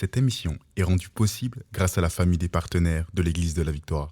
Cette émission est rendue possible grâce à la famille des partenaires de l'Église de la Victoire.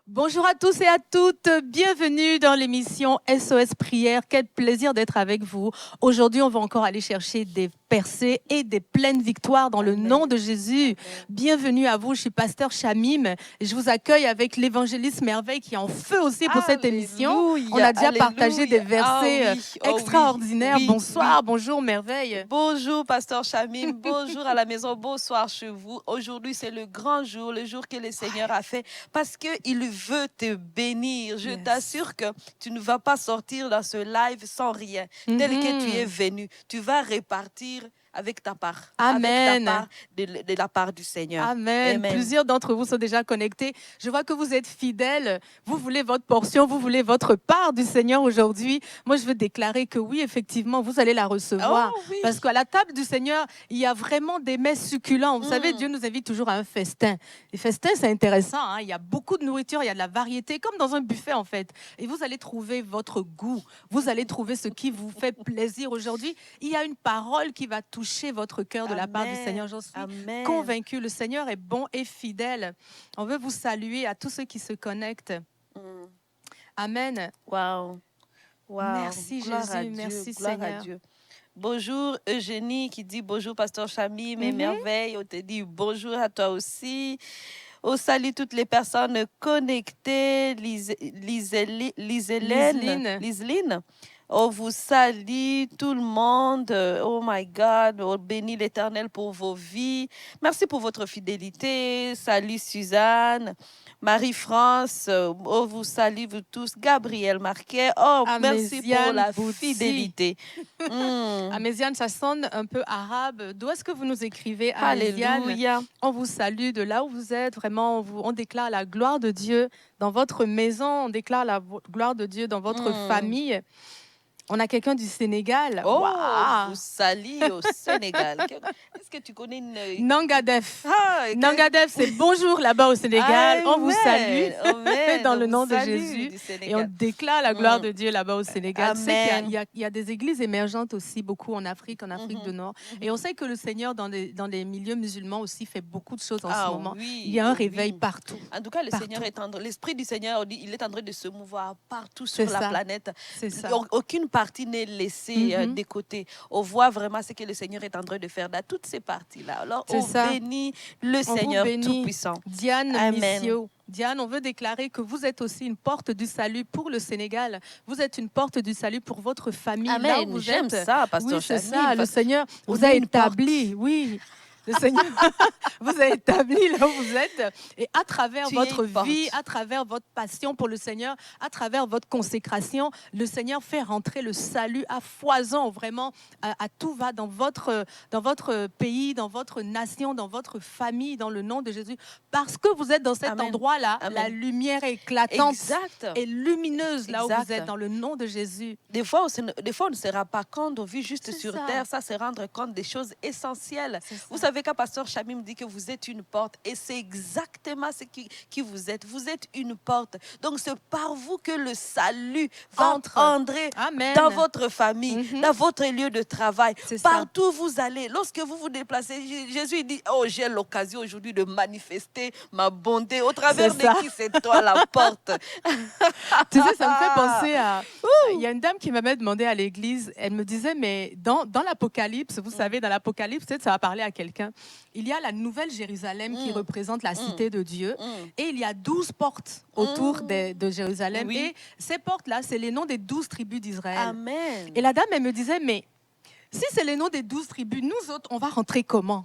Bonjour à tous et à toutes, bienvenue dans l'émission SOS Prière. Quel plaisir d'être avec vous. Aujourd'hui, on va encore aller chercher des percées et des pleines victoires dans le nom de Jésus. Bienvenue à vous, je suis pasteur Chamim et je vous accueille avec l'évangéliste Merveille qui est en feu aussi pour cette émission. On a déjà partagé des versets extraordinaires. Oui, Bonsoir, bonjour Merveille. Bonjour pasteur Chamim, bonjour à la maison, bonsoir chez vous. Aujourd'hui, c'est le grand jour, le jour que le Seigneur a fait parce qu'il veut te bénir. Je t'assure que tu ne vas pas sortir dans ce live sans rien. Tel que tu es venu, tu vas repartir avec ta part. Amen. Avec ta part de la part du Seigneur. Amen. Amen. Plusieurs d'entre vous sont déjà connectés. Je vois que vous êtes fidèles. Vous voulez votre portion, vous voulez votre part du Seigneur aujourd'hui. Moi, je veux déclarer que oui, effectivement, vous allez la recevoir. Oh, oui. Parce qu'à la table du Seigneur, il y a vraiment des mets succulents. Vous savez, Dieu nous invite toujours à un festin. Les festins, c'est intéressant. Hein? Il y a beaucoup de nourriture, il y a de la variété, comme dans un buffet en fait. Et vous allez trouver votre goût. Vous allez trouver ce qui vous fait plaisir aujourd'hui. Il y a une parole qui va toucher votre cœur de la part du Seigneur. J'en suis convaincue. Le Seigneur est bon et fidèle. On veut vous saluer à tous ceux qui se connectent. Amen. Wow. Merci Gloire Jésus, à Dieu, merci gloire Seigneur. à Dieu. Bonjour Eugénie qui dit bonjour pasteur Chamim et Merveille. On te dit bonjour à toi aussi. On salue toutes les personnes connectées. Liseline. On vous salue, tout le monde. Oh my God, on bénit l'Éternel pour vos vies. Merci pour votre fidélité. Salut Suzanne, Marie-France. On vous salue, vous tous. Gabriel Marquet. Oh, merci pour la fidélité. Améziane, ça sonne un peu arabe. D'où est-ce que vous nous écrivez, Améziane? Alléluia. On vous salue de là où vous êtes. Vraiment, on déclare la gloire de Dieu dans votre maison. On déclare la gloire de Dieu dans votre famille. On a quelqu'un du Sénégal. Oh, wow. vous salue au Sénégal. Est-ce que tu connais une... Nangadef. Okay. Nangadef, c'est bonjour là-bas au Sénégal. Amen. On vous salue dans On le vous nom de salue Jésus. du Sénégal. Et on déclare la gloire de Dieu là-bas au Sénégal. Amen. Tu sais qu'il y a des églises émergentes aussi, beaucoup en Afrique du Nord. Et on sait que le Seigneur, dans les milieux musulmans aussi, fait beaucoup de choses en ce moment. Oui, il y a un réveil partout. En tout cas, l'Esprit du Seigneur, il est en train de se mouvoir partout sur la planète. C'est ça. Aucune partie n'est laissée de côté. On voit vraiment ce que le Seigneur est en train de faire dans toutes ces parties-là. Alors, on bénit le Seigneur Tout-Puissant. Diane Amen. Missio. Diane, on veut déclarer que vous êtes aussi une porte du salut pour le Sénégal. Vous êtes une porte du salut pour votre famille. Amen. Là où vous J'aime êtes. ça, pasteur Oui, c'est Chamim. ça. Le Seigneur vous a établi. Oui. Le Seigneur vous a établi là où vous êtes. Et à travers votre vie, à travers votre passion pour le Seigneur, à travers votre consécration, le Seigneur fait rentrer le salut à foison, vraiment, à tout va dans votre pays, dans votre nation, dans votre famille, dans le nom de Jésus. Parce que vous êtes dans cet endroit-là, la lumière est éclatante et lumineuse là où vous êtes, dans le nom de Jésus. Des fois, on ne se rend pas compte, on vit juste sur terre, ça se rendre compte des choses essentielles. Vous savez qu'un pasteur Chamim dit que vous êtes une porte et c'est exactement ce qui vous êtes. Vous êtes une porte. Donc, c'est par vous que le salut va entrer dans votre famille, dans votre lieu de travail. Partout où vous allez, lorsque vous vous déplacez, Jésus dit, oh, j'ai l'occasion aujourd'hui de manifester ma bonté. Au travers de qui c'est toi la porte. Tu sais, ça me fait penser à... Il y a une dame qui m'avait demandé à l'église, elle me disait, mais dans l'Apocalypse, vous savez, dans l'Apocalypse, peut-être ça va parler à quelqu'un, il y a la nouvelle Jérusalem qui représente la cité de Dieu et il y a 12 portes autour de Jérusalem. Oui. Et ces portes-là, c'est les noms des 12 tribus d'Israël. Amen. Et la dame, elle me disait, mais si c'est les noms des 12 tribus, nous autres, on va rentrer comment?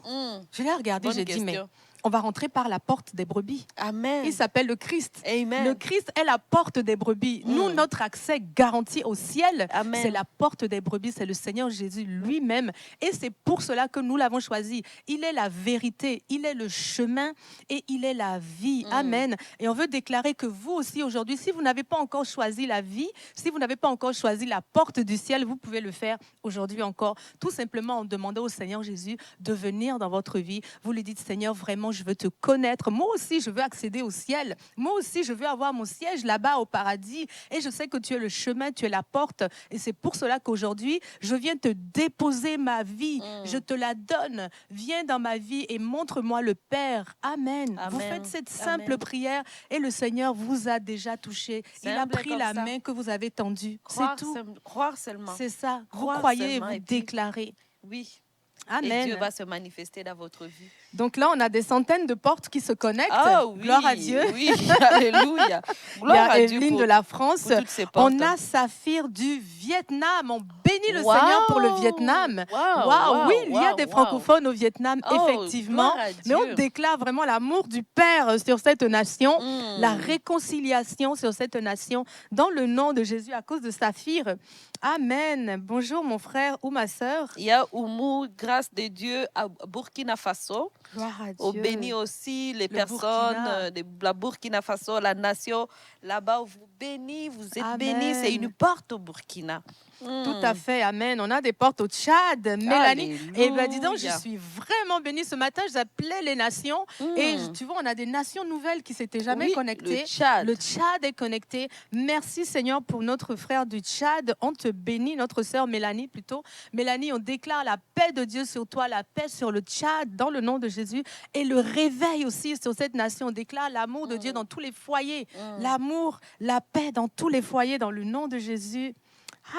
Je l'ai regardé, j'ai dit, mais on va rentrer par la porte des brebis. Amen. Il s'appelle le Christ. Amen. Le Christ est la porte des brebis. Nous, notre accès garanti au ciel, Amen. c'est la porte des brebis, c'est le Seigneur Jésus lui-même. Et c'est pour cela que nous l'avons choisi. Il est la vérité, il est le chemin et il est la vie. Amen. Et on veut déclarer que vous aussi aujourd'hui, si vous n'avez pas encore choisi la vie, si vous n'avez pas encore choisi la porte du ciel, vous pouvez le faire aujourd'hui encore. Tout simplement en demandant au Seigneur Jésus de venir dans votre vie. Vous lui dites, Seigneur, vraiment, je veux te connaître. Moi aussi, je veux accéder au ciel. Moi aussi, je veux avoir mon siège là-bas au paradis. Et je sais que tu es le chemin, tu es la porte. Et c'est pour cela qu'aujourd'hui, je viens te déposer ma vie. Je te la donne. Viens dans ma vie et montre-moi le Père. Amen. Amen. Vous faites cette simple prière et le Seigneur vous a déjà touché. Il a pris la main que vous avez tendue. C'est tout. Croire seulement. C'est ça. Croire vous croyez et seulement, vous et puis- déclarez. Oui. Amen. Et Dieu va se manifester dans votre vie. Donc là, on a des centaines de portes qui se connectent. Oh oui. Gloire à Dieu. Oui, alléluia. Il y Gloire a à Dieu Evelyne pour, de la France. pour toutes ces portes. On a Saphir du Vietnam. On bénit le Wow. Seigneur pour le Vietnam. Wow, Oui, il y a wow, des wow. francophones au Vietnam, Oh, effectivement. gloire à Mais on Dieu. déclare vraiment l'amour du Père sur cette nation, la Mm. réconciliation sur cette nation, dans le nom de Jésus, à cause de Saphir. Amen. Bonjour mon frère ou ma sœur. Il y a Oumou, grâce de Dieu, à Burkina Faso. Gloire à On Dieu. bénit aussi les Burkina. personnes de la Burkina Faso, la nation. Là-bas, on vous bénit, vous êtes Amen. bénis. C'est une porte au Burkina. Tout à fait, amen. On a des portes au Tchad, Mélanie. Et ben, dis donc, je Alléluia. suis vraiment bénie. Ce matin, j'appelais les nations. Et tu vois, on a des nations nouvelles qui s'étaient jamais Oui, connectées. le Tchad. Le Tchad est connecté. Merci Seigneur pour notre frère du Tchad. On te bénit, notre sœur Mélanie plutôt. Mélanie, on déclare la paix de Dieu sur toi, la paix sur le Tchad dans le nom de Jésus. Et le réveil aussi sur cette nation. On déclare l'amour de Dieu dans tous les foyers. L'amour, la paix dans tous les foyers dans le nom de Jésus.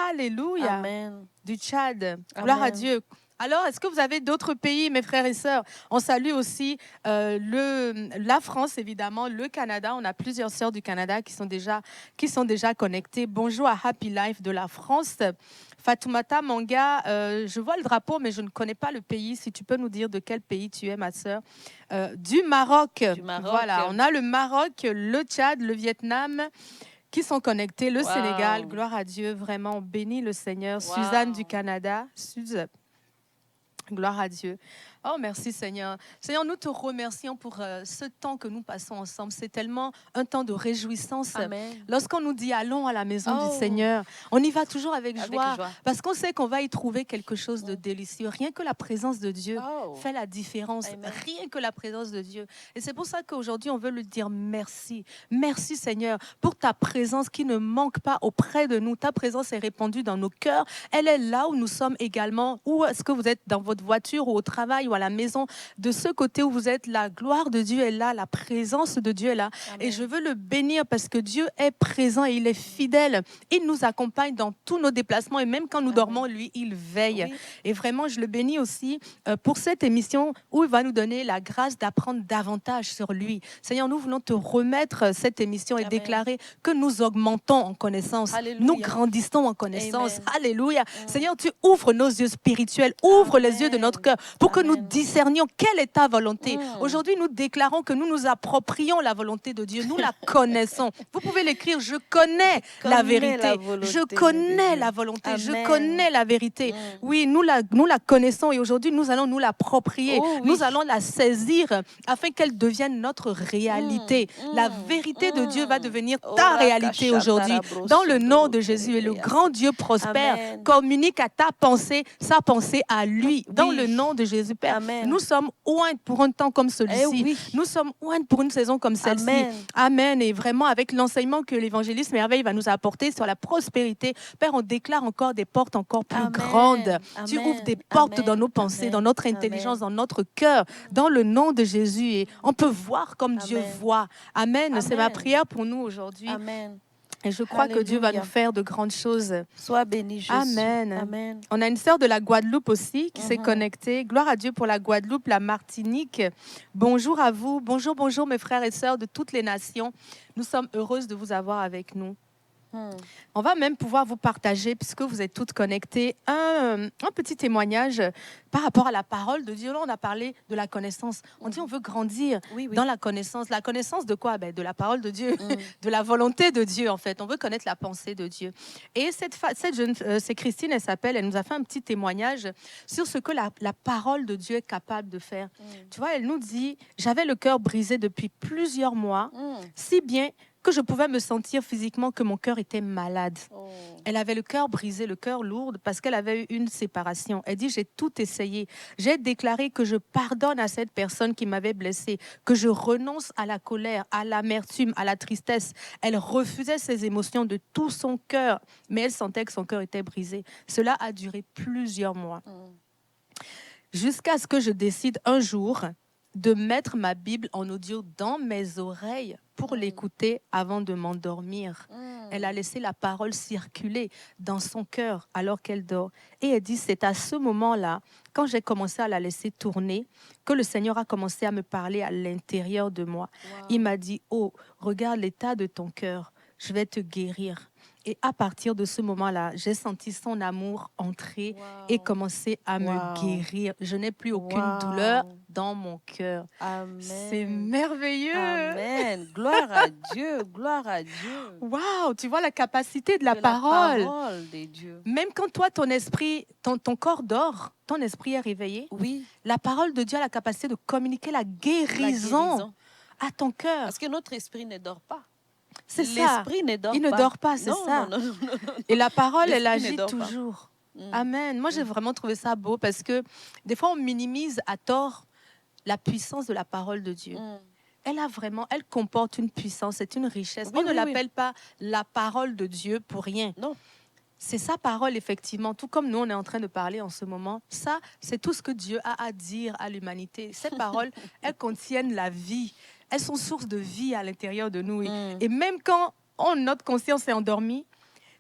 Alléluia. Amen. Du Tchad. Gloire à Amen. Dieu. Alors, est-ce que vous avez d'autres pays, mes frères et sœurs? On salue aussi la France, évidemment, le Canada. On a plusieurs sœurs du Canada qui sont déjà connectées. Bonjour à Happy Life de la France. Fatoumata Manga, je vois le drapeau, mais je ne connais pas le pays. Si tu peux nous dire de quel pays tu es, ma sœur. Du Maroc. Du Maroc. Voilà, on a le Maroc, le Tchad, le Vietnam qui sont connectés, le Wow. Sénégal. Gloire à Dieu, vraiment, on bénit le Seigneur. Wow. Suzanne du Canada. Gloire à Dieu. Oh, merci Seigneur. Seigneur, nous te remercions pour ce temps que nous passons ensemble. C'est tellement un temps de réjouissance. Amen. Lorsqu'on nous dit allons à la maison Oh. du Seigneur, on y va toujours avec joie. joie. Parce qu'on sait qu'on va y trouver quelque chose de délicieux. Rien que la présence de Dieu Oh. fait la différence. Amen. Rien que la présence de Dieu. Et c'est pour ça qu'aujourd'hui, on veut lui dire merci. Merci Seigneur pour ta présence qui ne manque pas auprès de nous. Ta présence est répandue dans nos cœurs. Elle est là où nous sommes également. Où est-ce que vous êtes dans votre voiture ou au travail ou à la maison? De ce côté où vous êtes, la gloire de Dieu est là. La présence de Dieu est là. Amen. Et je veux le bénir parce que Dieu est présent et il est fidèle. Il nous accompagne dans tous nos déplacements et même quand nous dormons, lui, il veille. Oui. Et vraiment, je le bénis aussi pour cette émission où il va nous donner la grâce d'apprendre davantage sur lui. Seigneur, nous voulons te remettre cette émission et Amen. déclarer que nous augmentons en connaissance. Alléluia. Nous grandissons en connaissance. Amen. Alléluia. Seigneur, tu ouvres nos yeux spirituels, ouvre Amen. les yeux de notre cœur pour que nous Amen. discernions quelle est ta volonté. Aujourd'hui, nous déclarons que nous nous approprions la volonté de Dieu. Nous la connaissons. Vous pouvez l'écrire, je connais la vérité. la volonté Je de connais Dieu. la volonté. Je Amen. connais la vérité. Oui, nous la connaissons et aujourd'hui, nous allons nous l'approprier. Oh, oui. Nous allons la saisir afin qu'elle devienne notre réalité. La vérité de Dieu va devenir ta réalité aujourd'hui. Dans le nom de Jésus, et le grand Dieu prospère Amen. communique à ta pensée, sa pensée à lui. Dans Oui. le nom de Jésus, Père, Amen. nous sommes oints pour un temps comme celui-ci. Eh oui. Nous sommes oints pour une saison comme celle-ci. Amen. Amen. Et vraiment, avec l'enseignement que l'évangéliste Merveille va nous apporter sur la prospérité, Père, on déclare encore des portes encore plus Amen. grandes. Tu Amen. ouvres des portes Amen. dans nos pensées, Amen. dans notre intelligence, dans notre cœur, dans le nom de Jésus. Et on peut voir comme Dieu Amen. voit. Amen. C'est ma Amen. prière pour nous aujourd'hui. Amen. Et je crois que Dieu va Alléluia. nous faire de grandes choses. Sois béni, Jésus. Amen. Amen. On a une sœur de la Guadeloupe aussi qui s'est connectée. Gloire à Dieu pour la Guadeloupe, la Martinique. Bonjour à vous. Bonjour, bonjour mes frères et sœurs de toutes les nations. Nous sommes heureuses de vous avoir avec nous. On va même pouvoir vous partager, puisque vous êtes toutes connectées, un petit témoignage par rapport à la parole de Dieu. Là, on a parlé de la connaissance. On dit on veut grandir dans la connaissance. La connaissance de quoi? De la parole de Dieu, de la volonté de Dieu, en fait. On veut connaître la pensée de Dieu. Et cette jeune, c'est Christine, elle nous a fait un petit témoignage sur ce que la parole de Dieu est capable de faire. Tu vois, elle nous dit, j'avais le cœur brisé depuis plusieurs mois, si bien que je pouvais me sentir physiquement que mon cœur était malade. Elle avait le cœur brisé, le cœur lourd, parce qu'elle avait eu une séparation. Elle dit, j'ai tout essayé. J'ai déclaré que je pardonne à cette personne qui m'avait blessée, que je renonce à la colère, à l'amertume, à la tristesse. Elle refusait ses émotions de tout son cœur, mais elle sentait que son cœur était brisé. Cela a duré plusieurs mois. Jusqu'à ce que je décide un jour de mettre ma Bible en audio dans mes oreilles pour l'écouter avant de m'endormir. Elle a laissé la parole circuler dans son cœur alors qu'elle dort. Et elle dit, c'est à ce moment-là, quand j'ai commencé à la laisser tourner, que le Seigneur a commencé à me parler à l'intérieur de moi. Il m'a dit, oh, regarde l'état de ton cœur, je vais te guérir. Et à partir de ce moment-là, j'ai senti son amour entrer et commencer à me guérir. Je n'ai plus aucune douleur dans mon cœur. C'est merveilleux. Amen. Gloire à Dieu. Gloire à Dieu. Waouh, tu vois la capacité de la parole. La parole de Dieu. Même quand toi, ton esprit, ton corps dort, ton esprit est réveillé. Oui. La parole de Dieu a la capacité de communiquer la guérison à ton cœur. Parce que notre esprit ne dort pas. C'est ça. L'esprit ne dort pas. Il ne dort pas, c'est ça. Non. Et la parole, elle agit toujours. Amen. Moi, j'ai vraiment trouvé ça beau parce que des fois, on minimise à tort la puissance de la parole de Dieu. Elle comporte une puissance, c'est une richesse. On ne l'appelle pas la parole de Dieu pour rien. Non. C'est sa parole, effectivement, tout comme nous, on est en train de parler en ce moment. Ça, c'est tout ce que Dieu a à dire à l'humanité. Ces paroles, elles contiennent la vie. Elles sont source de vie à l'intérieur de nous. Et même quand notre conscience est endormie,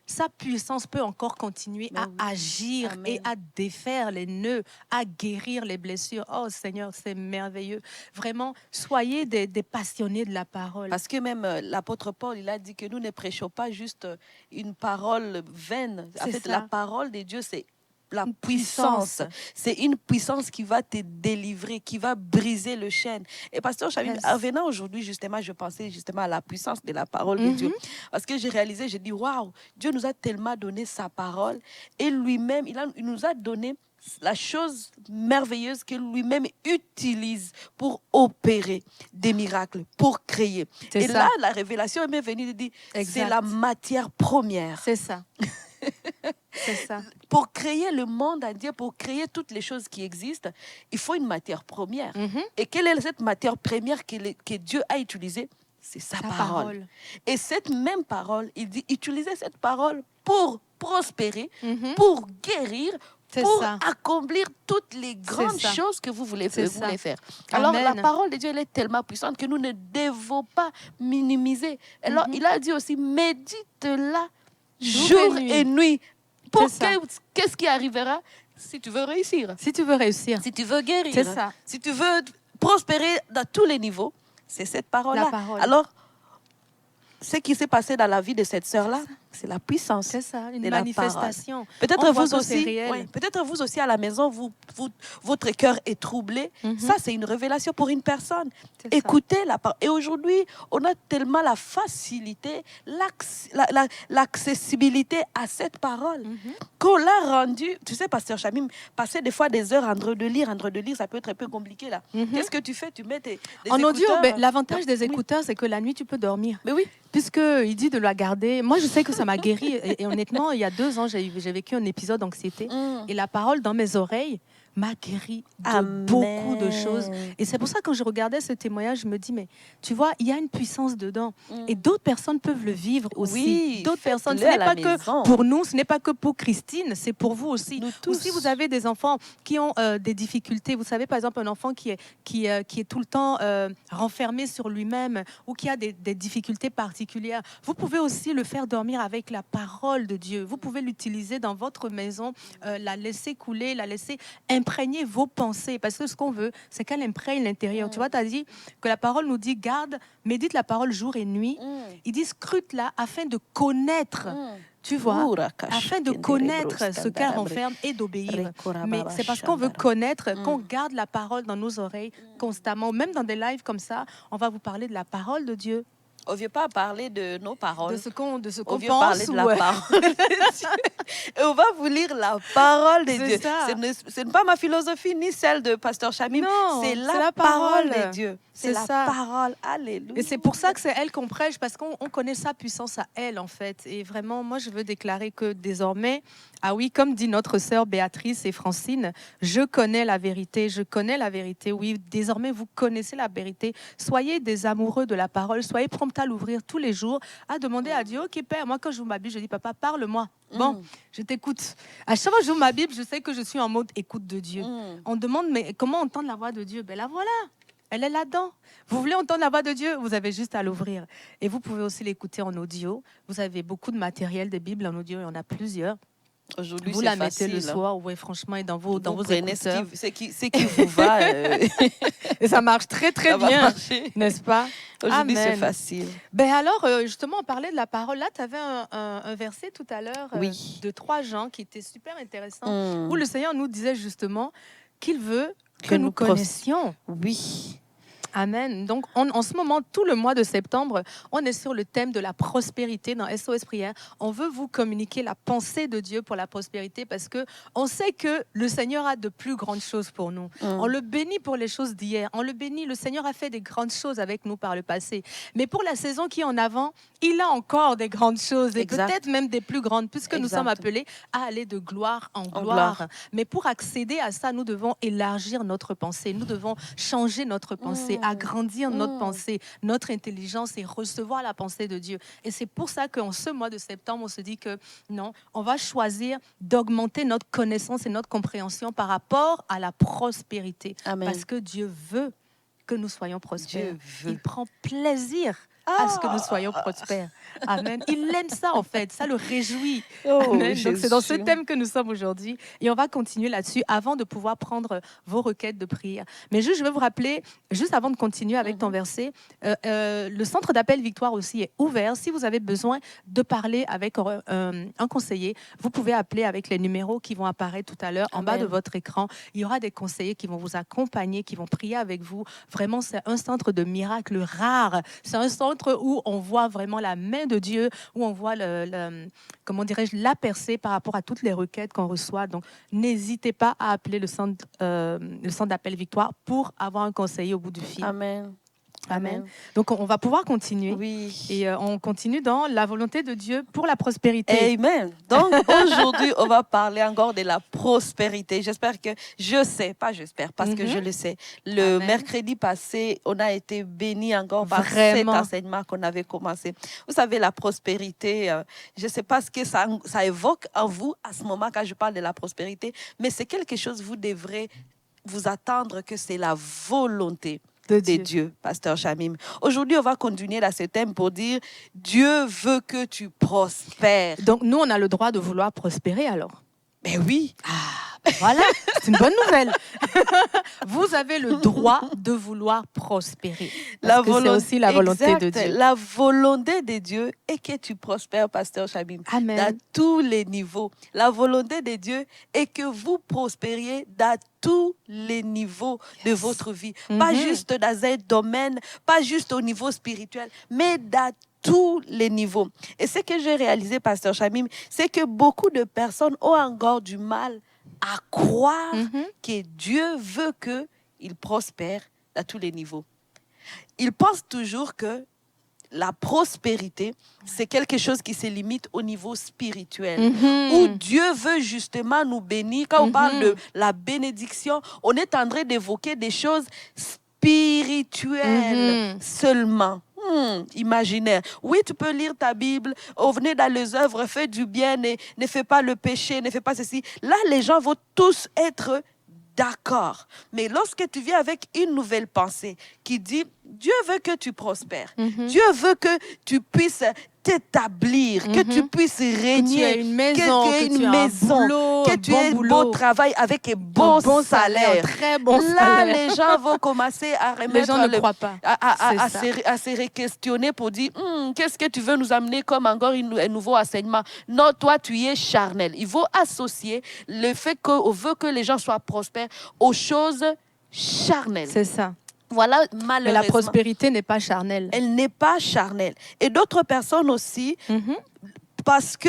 sa puissance peut encore continuer à agir et à défaire les nœuds, à guérir les blessures. Oh Seigneur, c'est merveilleux. Vraiment, soyez des passionnés de la parole. Parce que même l'apôtre Paul, il a dit que nous ne prêchons pas juste une parole vaine. En fait, la parole de Dieu, c'est la puissance. C'est une puissance qui va te délivrer, qui va briser le chêne. Et pasteur Chavim, en venant aujourd'hui, justement, je pensais justement à la puissance de la parole de Dieu. Parce que j'ai réalisé, j'ai dit, waouh, Dieu nous a tellement donné sa parole et lui-même, il nous a donné la chose merveilleuse que lui-même utilise pour opérer des miracles, pour créer. Et là, la révélation m'est venue de dire, c'est la matière première. C'est ça. C'est ça. Pour créer le monde entier, pour créer toutes les choses qui existent, il faut une matière première. Et quelle est cette matière première que Dieu a utilisée? C'est sa parole. Et cette même parole, il dit, utilisez cette parole pour prospérer, pour guérir, pour accomplir toutes les grandes choses que vous voulez faire. Alors, la parole de Dieu, elle est tellement puissante que nous ne devons pas minimiser. Alors, il a dit aussi, médite-la jour et nuit. Qu'est-ce qui arrivera si tu veux réussir? Si tu veux réussir. Si tu veux guérir. C'est ça. Si tu veux prospérer dans tous les niveaux, c'est cette parole-là. Alors, ce qui s'est passé dans la vie de cette sœur-là, c'est la puissance. C'est ça, une manifestation. Peut-être vous aussi à la maison, votre cœur est troublé. Ça, c'est une révélation pour une personne. Écoutez la parole. Et aujourd'hui, on a tellement la facilité, l'accessibilité à cette parole qu'on l'a rendue. Tu sais, pasteur Chamim, passer des fois des heures en train de lire, ça peut être un peu compliqué là. Qu'est-ce que tu fais? Tu mets des en écouteurs. Audio, l'avantage des écouteurs, c'est que la nuit, tu peux dormir. Mais oui. Puisqu'il dit de la garder. Moi, je sais que ça m'a guéri. Et honnêtement, il y a 2 ans, j'ai vécu un épisode d'anxiété. Et la parole dans mes oreilles m'a guéri de beaucoup de choses. Et c'est pour ça que quand je regardais ce témoignage, je me dis, mais tu vois, il y a une puissance dedans. Et d'autres personnes peuvent le vivre aussi. Oui, d'autres personnes, ce n'est pas que pour nous, ce n'est pas que pour Christine, c'est pour vous aussi. Ou si vous avez des enfants qui ont des difficultés, vous savez, par exemple, un enfant qui est tout le temps renfermé sur lui-même ou qui a des difficultés particulières, vous pouvez aussi le faire dormir avec la parole de Dieu. Vous pouvez l'utiliser dans votre maison, la laisser couler, la laisser imprégner vos pensées. Parce que ce qu'on veut, c'est qu'elle imprègne l'intérieur. Tu vois, tu as dit que la parole nous dit, garde, médite la parole jour et nuit. Il dit, scrute-la afin de connaître. Tu vois, afin de connaître ce qu'elle renferme et d'obéir. Mais c'est parce qu'on veut connaître qu'on garde la parole dans nos oreilles constamment. Même dans des lives comme ça, on va vous parler de la parole de Dieu. On ne vient pas parler de nos paroles. De ce qu'on on vient pense. Parler de la parole de Dieu. Et on va vous lire la parole de Dieu. Ce n'est pas ma philosophie ni celle de Pasteur Shamim. C'est la parole de Dieu. C'est la parole. Alléluia. Et c'est pour ça que c'est elle qu'on prêche, parce qu'on connaît sa puissance à elle, en fait. Et vraiment, moi, je veux déclarer que désormais, ah oui, comme dit notre sœur Béatrice et Francine, je connais la vérité, oui, désormais vous connaissez la vérité. Soyez des amoureux de la parole, soyez prompts à l'ouvrir tous les jours, à demander à Dieu, ok Père, moi quand j'ouvre ma Bible, je dis papa, parle-moi. Bon, je t'écoute. À chaque fois que j'ouvre ma Bible, je sais que je suis en mode écoute de Dieu. On demande, mais comment entendre la voix de Dieu? Ben la voilà. Elle est là-dedans. Vous voulez entendre la voix de Dieu? Vous avez juste à l'ouvrir. Et vous pouvez aussi l'écouter en audio. Vous avez beaucoup de matériel de Bible en audio, il y en a plusieurs. Aujourd'hui, vous la mettez le soir, oui, franchement, et dans vos écouteurs. Ce qui vous va. Et ça marche très, très bien, n'est-ce pas? Aujourd'hui, c'est facile. Ben alors, justement, on parlait de la parole. Là, tu avais un verset tout à l'heure de 3 Jean qui était super intéressant, où le Seigneur nous disait justement qu'il veut que nous connaissions. Oui. Amen. Donc, en ce moment, tout le mois de septembre, on est sur le thème de la prospérité dans SOS Prière. On veut vous communiquer la pensée de Dieu pour la prospérité parce qu'on sait que le Seigneur a de plus grandes choses pour nous. On le bénit pour les choses d'hier. On le bénit. Le Seigneur a fait des grandes choses avec nous par le passé. Mais pour la saison qui est en avant, il a encore des grandes choses et peut-être même des plus grandes puisque nous sommes appelés à aller de gloire en gloire. Mais pour accéder à ça, nous devons élargir notre pensée. Nous devons changer notre pensée. Agrandir notre pensée, notre intelligence et recevoir la pensée de Dieu. Et c'est pour ça qu'en ce mois de septembre, on se dit que non, on va choisir d'augmenter notre connaissance et notre compréhension par rapport à la prospérité. Amen. Parce que Dieu veut que nous soyons prospères. Il prend plaisir à ce que nous soyons prospères. Amen. Il aime ça, en fait. Ça le réjouit. Amen. Donc, c'est dans ce thème que nous sommes aujourd'hui. Et on va continuer là-dessus avant de pouvoir prendre vos requêtes de prière. Mais juste, je veux vous rappeler, juste avant de continuer avec ton verset, le centre d'appel Victoire aussi est ouvert. Si vous avez besoin de parler avec un conseiller, vous pouvez appeler avec les numéros qui vont apparaître tout à l'heure en bas de votre écran. Il y aura des conseillers qui vont vous accompagner, qui vont prier avec vous. Vraiment, c'est un centre de miracles rares. C'est un centre où on voit vraiment la main de Dieu, où on voit comment dirais-je, la percée par rapport à toutes les requêtes qu'on reçoit. Donc, n'hésitez pas à appeler le centre d'appel Victoire pour avoir un conseiller au bout du fil. Amen. Amen. Donc, on va pouvoir continuer. Oui. Et on continue dans la volonté de Dieu pour la prospérité. Amen. Donc, aujourd'hui, on va parler encore de la prospérité. J'espère que, parce que je le sais. Le mercredi passé, on a été bénis encore par cet enseignement qu'on avait commencé. Vous savez, la prospérité, je ne sais pas ce que ça évoque en vous à ce moment quand je parle de la prospérité, mais c'est quelque chose, vous devrez vous attendre que c'est la volonté de Dieu, Pasteur Shamim. Aujourd'hui, on va continuer dans ce thème pour dire Dieu veut que tu prospères. Donc, nous, on a le droit de vouloir prospérer alors? Mais oui. Voilà, c'est une bonne nouvelle. Vous avez le droit de vouloir prospérer. Parce que c'est aussi la volonté de Dieu. La volonté de Dieu est que tu prospères, Pasteur Shamim. Amen. Dans tous les niveaux. La volonté de Dieu est que vous prospériez dans tous les niveaux de votre vie. Pas juste dans un domaine, pas juste au niveau spirituel, mais dans tous les niveaux. Et ce que j'ai réalisé, Pasteur Shamim, c'est que beaucoup de personnes ont encore du mal à croire que Dieu veut qu'ils prospèrent à tous les niveaux. Ils pensent toujours que la prospérité, c'est quelque chose qui se limite au niveau spirituel, où Dieu veut justement nous bénir. Quand on parle de la bénédiction, on est en train d'évoquer des choses spirituelles seulement. Imaginaire. Oui, tu peux lire ta Bible, venez dans les œuvres, fais du bien, ne fais pas le péché, ne fais pas ceci. Là, les gens vont tous être d'accord. Mais lorsque tu viens avec une nouvelle pensée qui dit Dieu veut que tu prospères, Dieu veut que tu puisses t'établir, que tu puisses régner, que tu aies une maison, que tu aies une maison, boulot, que tu aies un bon travail avec un bon salaire. Un très bon Là, salaire. les gens vont commencer à remettre les gens ne croient pas. à se questionner pour dire qu'est-ce que tu veux nous amener comme encore un nouveau enseignement. Non, toi, tu es charnel. Il faut associer le fait qu'on veut que les gens soient prospères aux choses charnelles. C'est ça. Voilà, malheureusement. Mais la prospérité n'est pas charnelle. Elle n'est pas charnelle. Et d'autres personnes aussi, parce que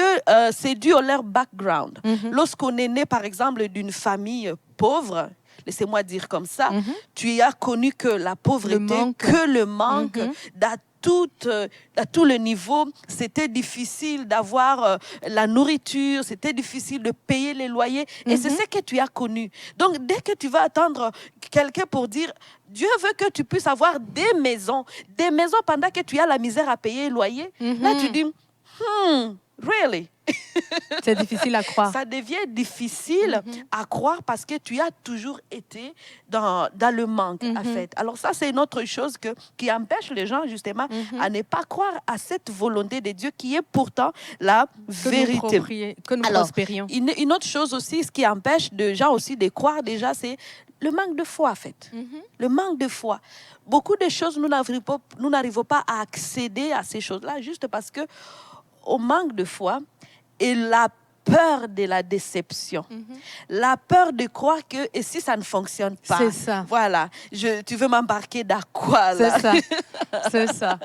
c'est dû à leur background. Lorsqu'on est né, par exemple, d'une famille pauvre, laissez-moi dire comme ça, tu as connu que la pauvreté, que le manque, à tout le niveau, c'était difficile d'avoir la nourriture, c'était difficile de payer les loyers. Et c'est ce que tu as connu. Donc, dès que tu vas attendre quelqu'un pour dire, Dieu veut que tu puisses avoir des maisons pendant que tu as la misère à payer le loyer. Là, tu dis, really? C'est difficile à croire. Ça devient difficile à croire parce que tu as toujours été dans le manque, en fait. Alors ça, c'est une autre chose qui empêche les gens, justement, à ne pas croire à cette volonté de Dieu qui est pourtant la vérité. Que nous prospérions. Une autre chose aussi, ce qui empêche les gens aussi de croire déjà, c'est le manque de foi, en fait. Le manque de foi. Beaucoup de choses, nous n'arrivons pas à accéder à ces choses-là juste parce que au manque de foi et la peur de la déception. La peur de croire que, et si ça ne fonctionne pas? C'est ça. Voilà. Tu veux m'embarquer dans quoi, là? C'est ça. C'est ça.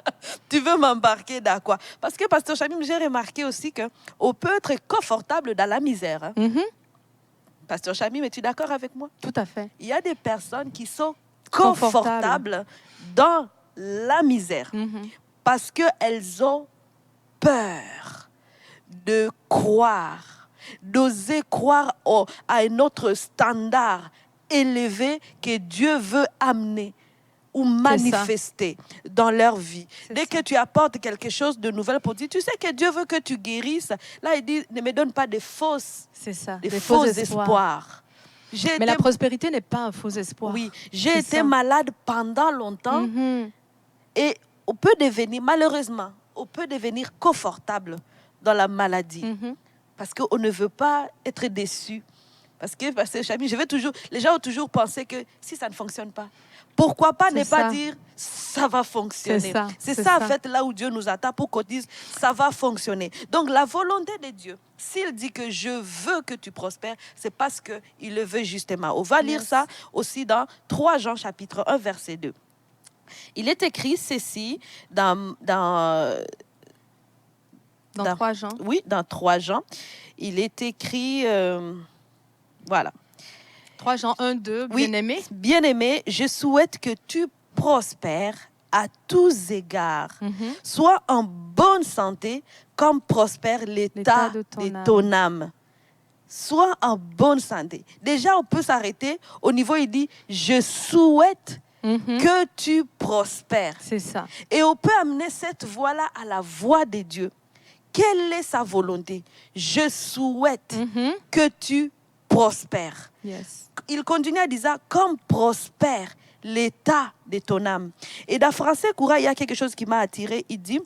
Tu veux m'embarquer dans quoi? Parce que, Pasteur Chamim, j'ai remarqué aussi qu'on peut être confortable dans la misère. Pasteur Chamim, es-tu d'accord avec moi? Tout à fait. Il y a des personnes qui sont confortables dans la misère parce qu'elles ont peur de croire, d'oser croire à un autre standard élevé que Dieu veut amener ou manifester dans leur vie. Dès que tu apportes quelque chose de nouvel pour dire, tu sais que Dieu veut que tu guérisses, là il dit, ne me donne pas des faux espoirs. Mais la prospérité n'est pas un faux espoir. Oui, j'ai été malade pendant longtemps et on peut devenir, malheureusement, confortable dans la maladie. Parce qu'on ne veut pas être déçu. Parce que les gens ont toujours pensé que si ça ne fonctionne pas, pourquoi pas ne pas dire ça va fonctionner. C'est ça, en fait, là où Dieu nous attend pour qu'on dise ça va fonctionner. Donc, la volonté de Dieu, s'il dit que je veux que tu prospères, c'est parce qu'il le veut justement. On va lire ça aussi dans 3 Jean, chapitre 1, verset 2. Il est écrit ceci dans 3 Jean. Oui, dans 3 Jean. Il est écrit, voilà. 3 Jean 1, 2, bien-aimé. Bien-aimé, je souhaite que tu prospères à tous égards. Sois en bonne santé comme prospère l'état de ton âme. Sois en bonne santé. Déjà, on peut s'arrêter au niveau, il dit, je souhaite que tu prospères. C'est ça. Et on peut amener cette voie-là à la voie de Dieu. Quelle est sa volonté? Je souhaite que tu prospères. Il continue à dire, comme prospère l'état de ton âme. Et dans Français Courant, il y a quelque chose qui m'a attiré. Il dit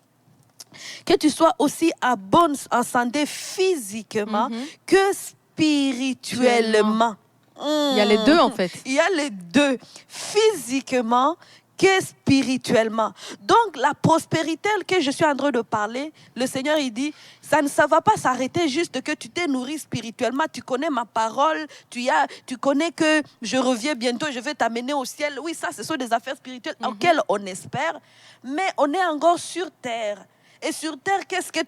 que tu sois aussi en santé physiquement que spirituellement. Il y a les deux, en fait. Il y a les deux. Physiquement que spirituellement. Donc, la prospérité que je suis en train de parler, le Seigneur, il dit, ça ne va pas s'arrêter juste que tu t'es nourri spirituellement. Tu connais ma parole, tu connais que je reviens bientôt, je vais t'amener au ciel. Oui, ça, ce sont des affaires spirituelles auxquelles on espère, mais on est encore sur terre. Et sur terre, qu'est-ce que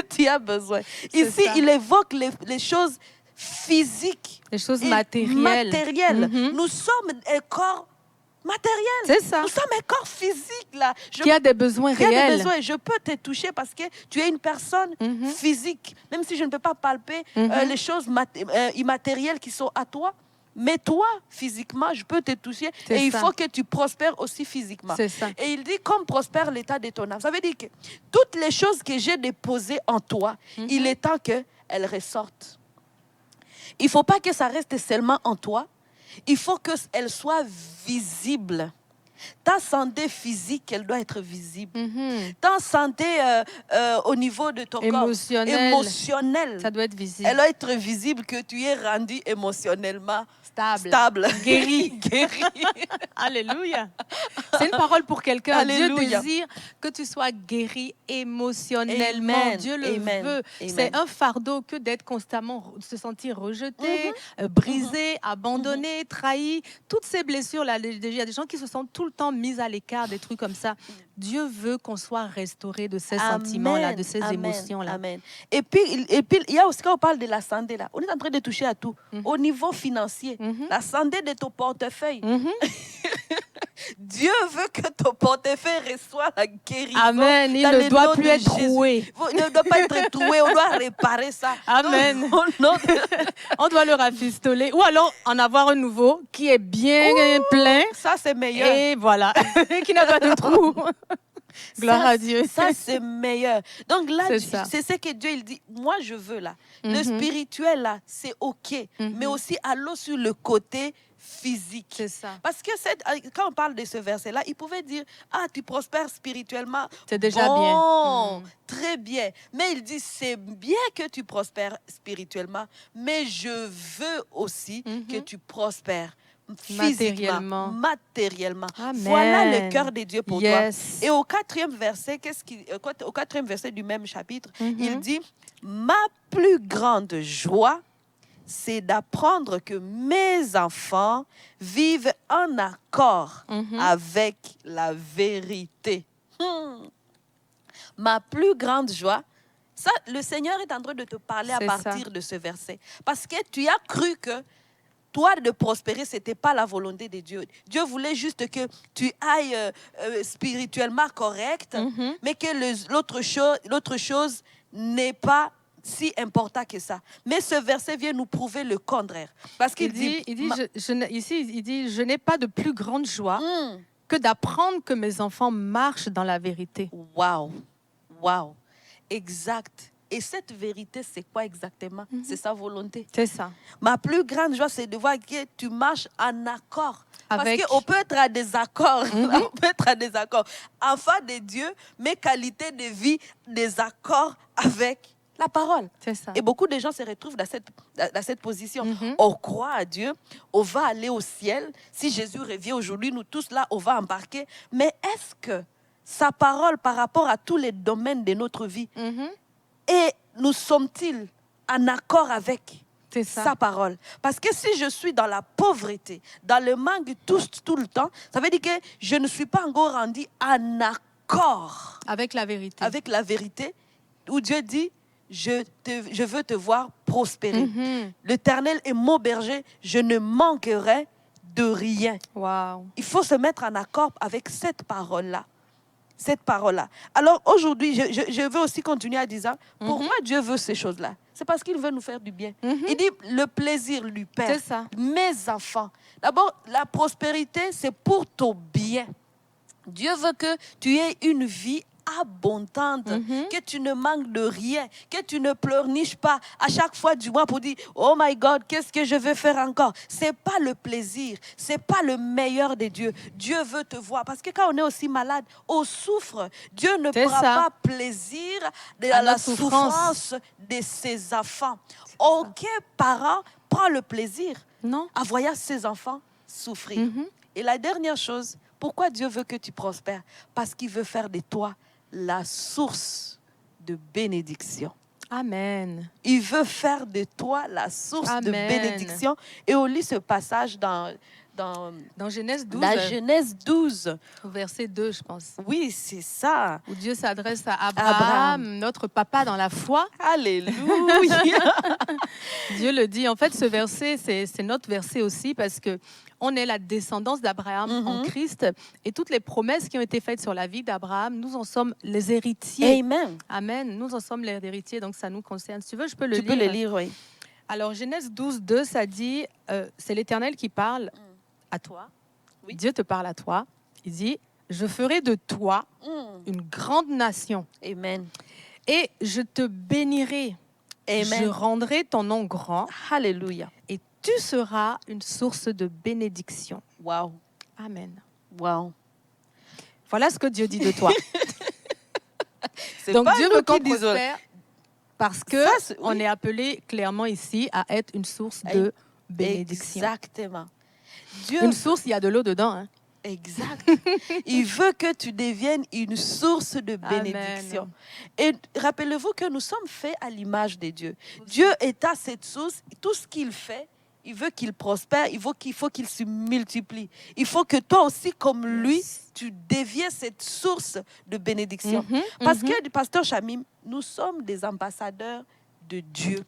tu as besoin? Ici, il évoque les choses physiques. Les choses matérielles. Nous sommes un corps matériel. C'est ça. Nous sommes un corps physique, là. Qui a des besoins réels. Je peux te toucher parce que tu es une personne physique. Même si je ne peux pas palper les choses immatérielles qui sont à toi, mais toi, physiquement, je peux te toucher. Et il faut que tu prospères aussi physiquement. C'est ça. Et il dit, comme prospère l'état de ton âme. Ça veut dire que toutes les choses que j'ai déposées en toi, il est temps qu'elles ressortent. Il ne faut pas que ça reste seulement en toi. Il faut qu'elle soit visible. Ta santé physique, elle doit être visible. Ta santé au niveau de ton corps émotionnel, ça doit être visible. Elle doit être visible, que tu es rendu émotionnellement stable. Guéri. Alléluia. C'est une parole pour quelqu'un. Alléluia. Dieu désire que tu sois guéri émotionnellement. Amen. Dieu le Amen. veut. Amen. C'est un fardeau que d'être constamment, se sentir rejeté, brisé, abandonné, trahi. Toutes ces blessures-là, il y a des gens qui se sentent tout le temps mis à l'écart, des trucs comme ça. Dieu veut qu'on soit restauré de ces sentiments-là, de ces émotions-là. Amen. Et puis, il y a aussi, quand on parle de la santé, là, on est en train de toucher à tout. Au niveau financier, la santé de ton portefeuille. Dieu veut que ton portefeuille reçoive la guérison. Amen. Il ne doit plus être troué. Il ne doit pas être troué. On doit réparer ça. Amen. On doit le rafistoler. Ou alors en avoir un nouveau qui est bien plein. Ça, c'est meilleur. Et voilà. Qui n'a pas de trou. Gloire à Dieu. Ça, c'est meilleur. Donc là, c'est ce que Dieu il dit. Moi, je veux là. Le spirituel, là, c'est OK. Mais aussi, allons sur le côté physique. C'est ça. Parce que quand on parle de ce verset-là, il pouvait dire, tu prospères spirituellement. C'est déjà bien. Très bien. Mais il dit, c'est bien que tu prospères spirituellement, mais je veux aussi que tu prospères physiquement, matériellement. Amen. Voilà le cœur de Dieu pour toi. Et au quatrième verset, au quatrième verset du même chapitre, il dit, ma plus grande joie, c'est d'apprendre que mes enfants vivent en accord avec la vérité. Ma plus grande joie, ça, le Seigneur est en train de te parler à partir de ce verset. Parce que tu as cru que toi, de prospérer, ce n'était pas la volonté de Dieu. Dieu voulait juste que tu ailles spirituellement correct, mais que l'autre chose n'est pas si important que ça. Mais ce verset vient nous prouver le contraire. Parce qu'il dit, je n'ai pas de plus grande joie que d'apprendre que mes enfants marchent dans la vérité. Waouh, waouh, exact. Et cette vérité, c'est quoi exactement? C'est sa volonté. C'est ça. Ma plus grande joie, c'est de voir que tu marches en accord. Parce qu'on peut être à des accords. On peut être à des accords. Enfant de Dieu, mais qualité de vie, des accords avec la parole. C'est ça. Et beaucoup de gens se retrouvent dans cette position. On croit à Dieu, on va aller au ciel. Si Jésus revient aujourd'hui, nous tous là, on va embarquer. Mais est-ce que sa parole, par rapport à tous les domaines de notre vie, et nous sommes-ils en accord avec sa parole? Parce que si je suis dans la pauvreté, dans le manque tout le temps, ça veut dire que je ne suis pas encore rendu en accord avec la vérité. Avec la vérité, où Dieu dit, je veux te voir prospérer. L'Éternel est mon berger, je ne manquerai de rien. Wow. Il faut se mettre en accord avec cette parole-là. Cette parole-là. Alors aujourd'hui, je veux aussi continuer à dire, pourquoi Dieu veut ces choses-là? C'est parce qu'il veut nous faire du bien. Il dit, le plaisir lui perd. C'est ça. Mes enfants. D'abord, la prospérité, c'est pour ton bien. Dieu veut que tu aies une vie abondante, que tu ne manques de rien, que tu ne pleurniches pas à chaque fois du mois pour dire oh my God, qu'est-ce que je vais faire encore? C'est pas le plaisir, c'est pas le meilleur de Dieu. Dieu veut te voir parce que quand on est aussi malade, on souffre. Dieu ne prend pas plaisir de la souffrance de ses enfants. Aucun parent prend le plaisir à voir ses enfants souffrir. Et la dernière chose, pourquoi Dieu veut que tu prospères? Parce qu'il veut faire de toi la source de bénédiction. Amen. Il veut faire de toi la source de bénédiction. Et on lit ce passage dans Genèse 12. Dans Genèse 12. Verset 2, je pense. Oui, c'est ça. Où Dieu s'adresse à Abraham, notre papa dans la foi. Alléluia. Dieu le dit. En fait, ce verset, c'est notre verset aussi parce que on est la descendance d'Abraham en Christ et toutes les promesses qui ont été faites sur la vie d'Abraham, nous en sommes les héritiers. Amen. Amen. Nous en sommes les héritiers, donc ça nous concerne. Si tu veux, je peux le lire. Tu peux le lire, oui. Alors, Genèse 12, 2, ça dit, c'est l'Éternel qui parle à toi. Oui. Dieu te parle à toi. Il dit, je ferai de toi une grande nation. Amen. Et je te bénirai. Amen. Je rendrai ton nom grand. Alléluia. Et tu seras une source de bénédiction. Wow. Amen. Wow. Voilà ce que Dieu dit de toi. C'est Donc pas Dieu nous veut qu'on qui disons. prospère parce que on est appelé clairement ici à être une source de bénédiction. Exactement. Une source, il y a de l'eau dedans. Hein. Exact. Il veut que tu deviennes une source de bénédiction. Amen. Et rappelez-vous que nous sommes faits à l'image de Dieu. Dieu est à cette source. Tout ce qu'il fait, il veut qu'il prospère. Il faut qu'il se multiplie. Il faut que toi aussi, comme lui, tu deviens cette source de bénédiction. Parce que, pasteur Chamim, nous sommes des ambassadeurs de Dieu.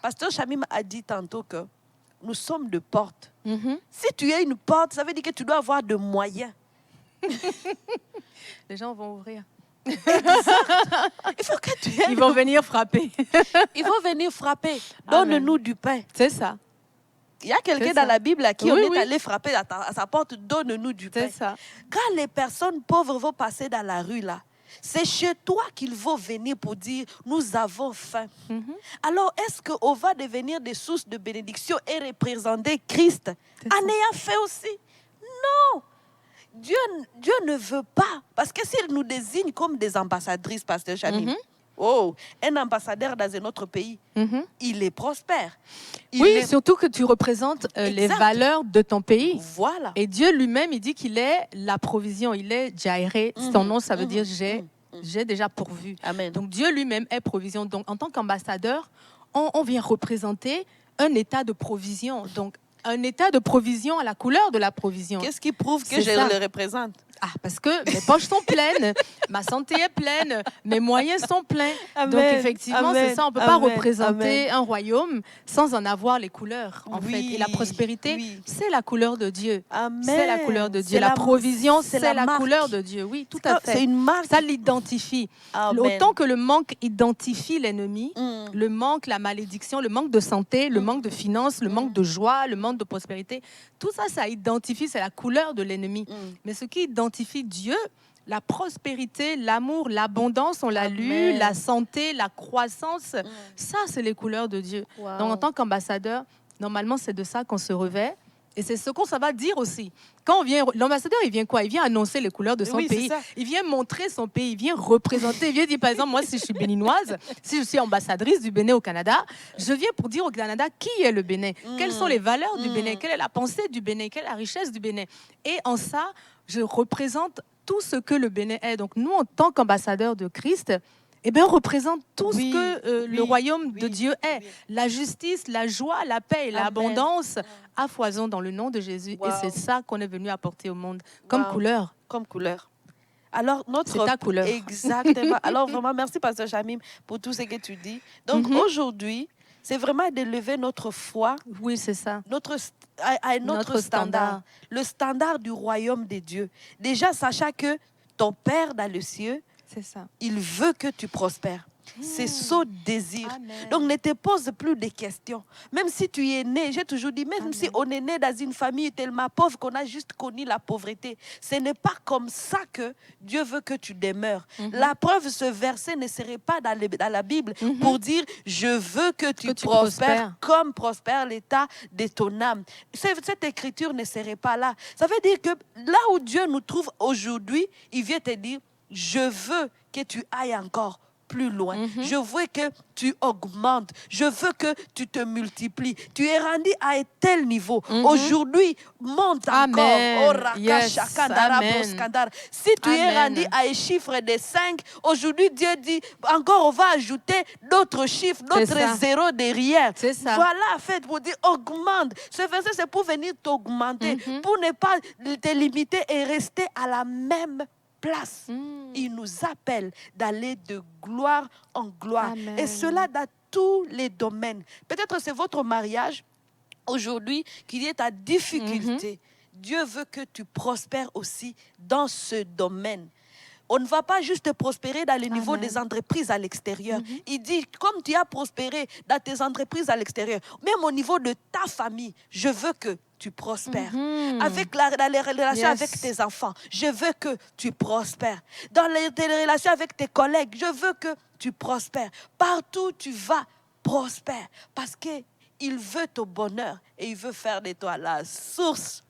Pasteur Chamim a dit tantôt que nous sommes de portes. Si tu es une porte, ça veut dire que tu dois avoir de moyens. Les gens vont ouvrir. Il faut que tu aies. Ils vont venir frapper. Ils vont venir frapper. Donne-nous du pain. C'est ça. Il y a quelqu'un dans la Bible à qui on est allé frapper à sa porte. Donne-nous du pain. C'est ça. Quand les personnes pauvres vont passer dans la rue là, c'est chez toi qu'ils vont venir pour dire nous avons faim. Alors, est-ce qu'on va devenir des sources de bénédiction et représenter Christ en ayant fait aussi? Non! Dieu ne veut pas. Parce que s'il nous désigne comme des ambassadrices, pasteur Chamim, un ambassadeur dans un autre pays, il est prospère. Surtout que tu représentes les valeurs de ton pays. Voilà. Et Dieu lui-même, il dit qu'il est la provision. Il est Jairé. Son nom, ça veut dire j'ai déjà pourvu. Amen. Donc Dieu lui-même est provision. Donc en tant qu'ambassadeur, on vient représenter un état de provision. Donc un état de provision à la couleur de la provision. Qu'est-ce qui prouve que je le représente? Parce que mes poches sont pleines, ma santé est pleine, mes moyens sont pleins. Amen. Donc effectivement, c'est ça. On ne peut pas représenter un royaume sans en avoir les couleurs, en fait. Et la prospérité, c'est la couleur de Dieu. Amen. C'est la couleur de Dieu. La provision, c'est la couleur de Dieu. Oui, tout à fait. C'est une marque. Ça l'identifie. Autant que le manque identifie l'ennemi, le manque, la malédiction, le manque de santé, le manque de finances, le manque de joie, le manque de prospérité, tout ça, ça identifie, c'est la couleur de l'ennemi. Mais ce qui identifie Dieu, la prospérité, l'amour, l'abondance, on l'a lu, la santé, la croissance, ça, c'est les couleurs de Dieu. Wow. Donc, en tant qu'ambassadeur, normalement, c'est de ça qu'on se revêt. Et c'est ce qu'on va dire aussi. Quand on vient, l'ambassadeur, il vient quoi? Il vient annoncer les couleurs de son pays. Il vient montrer son pays, il vient représenter. Il vient dire, par exemple, moi, si je suis béninoise, si je suis ambassadrice du Bénin au Canada, je viens pour dire au Canada qui est le Bénin, quelles sont les valeurs du Bénin, quelle est la pensée du Bénin, quelle est la richesse du Bénin. Et en ça, je représente tout ce que le Bénin est. Donc nous, en tant qu'ambassadeurs de Christ, on représente tout ce que le royaume de Dieu est. La justice, la joie, la paix et l'abondance à foison dans le nom de Jésus. Wow. Et c'est ça qu'on est venu apporter au monde comme couleur. Comme couleur. Alors, c'est ta couleur. Exactement. Alors, vraiment, merci, pasteur Chamim, pour tout ce que tu dis. Donc, aujourd'hui, c'est vraiment d'élever notre foi. Oui, c'est ça. À notre standard. Le standard du royaume de Dieu. Déjà, sachant que ton Père dans le ciel, c'est ça. Il veut que tu prospères. C'est son désir. Amen. Donc, ne te pose plus de questions. Même si tu es né, j'ai toujours dit, même si on est né dans une famille tellement pauvre qu'on a juste connu la pauvreté, ce n'est pas comme ça que Dieu veut que tu demeures. La preuve, ce verset ne serait pas dans la Bible pour dire, je veux que tu prospères comme prospère l'état de ton âme. Cette écriture ne serait pas là. Ça veut dire que là où Dieu nous trouve aujourd'hui, il vient te dire, je veux que tu ailles encore plus loin. Je veux que tu augmentes. Je veux que tu te multiplies. Tu es rendu à un tel niveau. Aujourd'hui, monte encore. Si tu es rendu à un chiffre de 5, aujourd'hui, Dieu dit, encore on va ajouter d'autres chiffres, d'autres zéros derrière. Voilà, en fait, pour dire augmente. Ce verset, c'est pour venir t'augmenter, pour ne pas te limiter et rester à la même place. Il nous appelle d'aller de gloire en gloire. Amen. Et cela dans tous les domaines. Peut-être c'est votre mariage aujourd'hui qui est à difficulté. Dieu veut que tu prospères aussi dans ce domaine. On ne va pas juste prospérer dans le niveau des entreprises à l'extérieur. Il dit, comme tu as prospéré dans tes entreprises à l'extérieur, même au niveau de ta famille, je veux que tu prospères. Avec dans les relations avec tes enfants, je veux que tu prospères. Dans tes relations avec tes collègues, je veux que tu prospères. Partout où tu vas, prospère. Parce qu'il veut ton bonheur et il veut faire de toi la source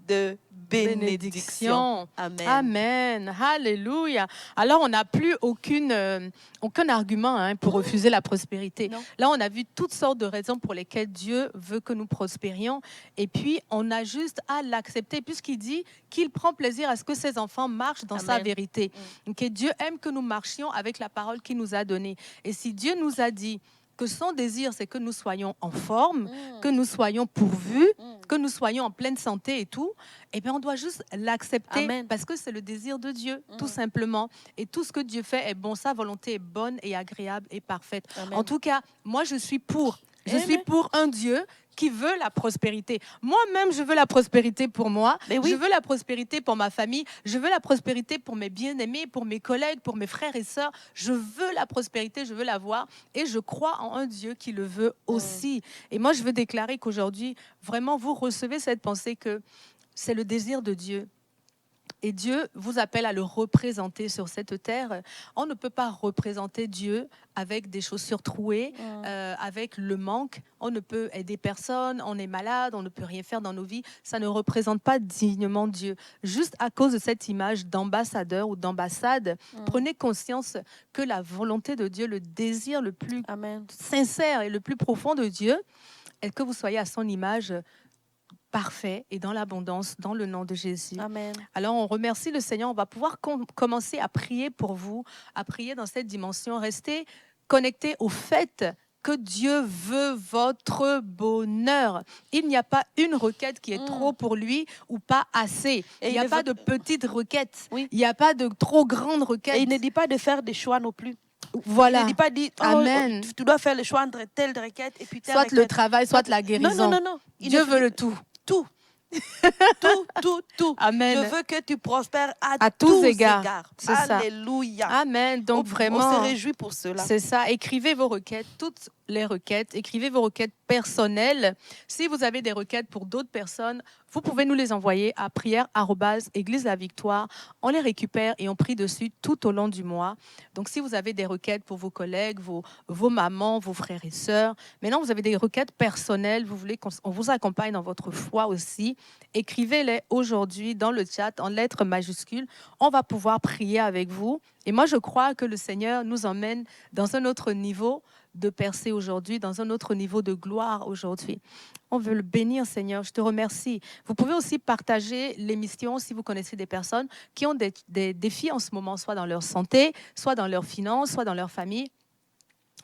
de bénédiction. Amen. Amen. Alléluia. Alors, on n'a plus aucun argument pour refuser la prospérité. Non. Là, on a vu toutes sortes de raisons pour lesquelles Dieu veut que nous prospérions. Et puis, on a juste à l'accepter, puisqu'il dit qu'il prend plaisir à ce que ses enfants marchent dans sa vérité. Que Dieu aime que nous marchions avec la parole qu'il nous a donnée. Et si Dieu nous a dit que son désir, c'est que nous soyons en forme, que nous soyons pourvus, que nous soyons en pleine santé et tout, eh bien, on doit juste l'accepter parce que c'est le désir de Dieu, tout simplement. Et tout ce que Dieu fait est bon, sa volonté est bonne et agréable et parfaite. Amen. En tout cas, moi, je suis pour. Je suis pour un Dieu qui veut la prospérité. Moi-même, je veux la prospérité pour moi. Je veux la prospérité pour ma famille. Je veux la prospérité pour mes bien-aimés, pour mes collègues, pour mes frères et sœurs. Je veux la prospérité, je veux la voir. Et je crois en un Dieu qui le veut aussi. Et moi, je veux déclarer qu'aujourd'hui, vraiment, vous recevez cette pensée que c'est le désir de Dieu. Et Dieu vous appelle à le représenter sur cette terre. On ne peut pas représenter Dieu avec des chaussures trouées, avec le manque. On ne peut aider personne, on est malade, on ne peut rien faire dans nos vies. Ça ne représente pas dignement Dieu. Juste à cause de cette image d'ambassadeur ou d'ambassade, prenez conscience que la volonté de Dieu, le désir le plus sincère et le plus profond de Dieu, est que vous soyez à son image parfait et dans l'abondance, dans le nom de Jésus. Amen. Alors, on remercie le Seigneur. On va pouvoir commencer à prier pour vous, à prier dans cette dimension. Restez connectés au fait que Dieu veut votre bonheur. Il n'y a pas une requête qui est trop pour lui ou pas assez. Il n'y a pas de petites requêtes. Il n'y a pas de trop grandes requêtes. Et il ne dit pas de faire des choix non plus. Voilà. Il ne dit pas Amen. Tu dois faire le choix entre telle requête et puis telle soit requête. Le travail, soit la guérison. Non. Dieu veut le tout. Tout. Tout. Amen. Je veux que tu prospères à tous égards. C'est Alléluia. Ça. Amen. Donc vraiment, on se réjouit pour cela. C'est ça. Écrivez vos requêtes, toutes les requêtes. Écrivez vos requêtes personnelles. Si vous avez des requêtes pour d'autres personnes, vous pouvez nous les envoyer à prière@église la victoire. On les récupère et on prie dessus tout au long du mois. Donc, si vous avez des requêtes pour vos collègues, vos mamans, vos frères et sœurs, maintenant vous avez des requêtes personnelles, vous voulez qu'on vous accompagne dans votre foi aussi, écrivez-les aujourd'hui dans le chat en lettres majuscules. On va pouvoir prier avec vous. Et moi, je crois que le Seigneur nous emmène dans un autre niveau de percée aujourd'hui, dans un autre niveau de gloire aujourd'hui. On veut le bénir, Seigneur. Je te remercie. Vous pouvez aussi partager l'émission si vous connaissez des personnes qui ont des défis en ce moment, soit dans leur santé, soit dans leurs finances, soit dans leur famille.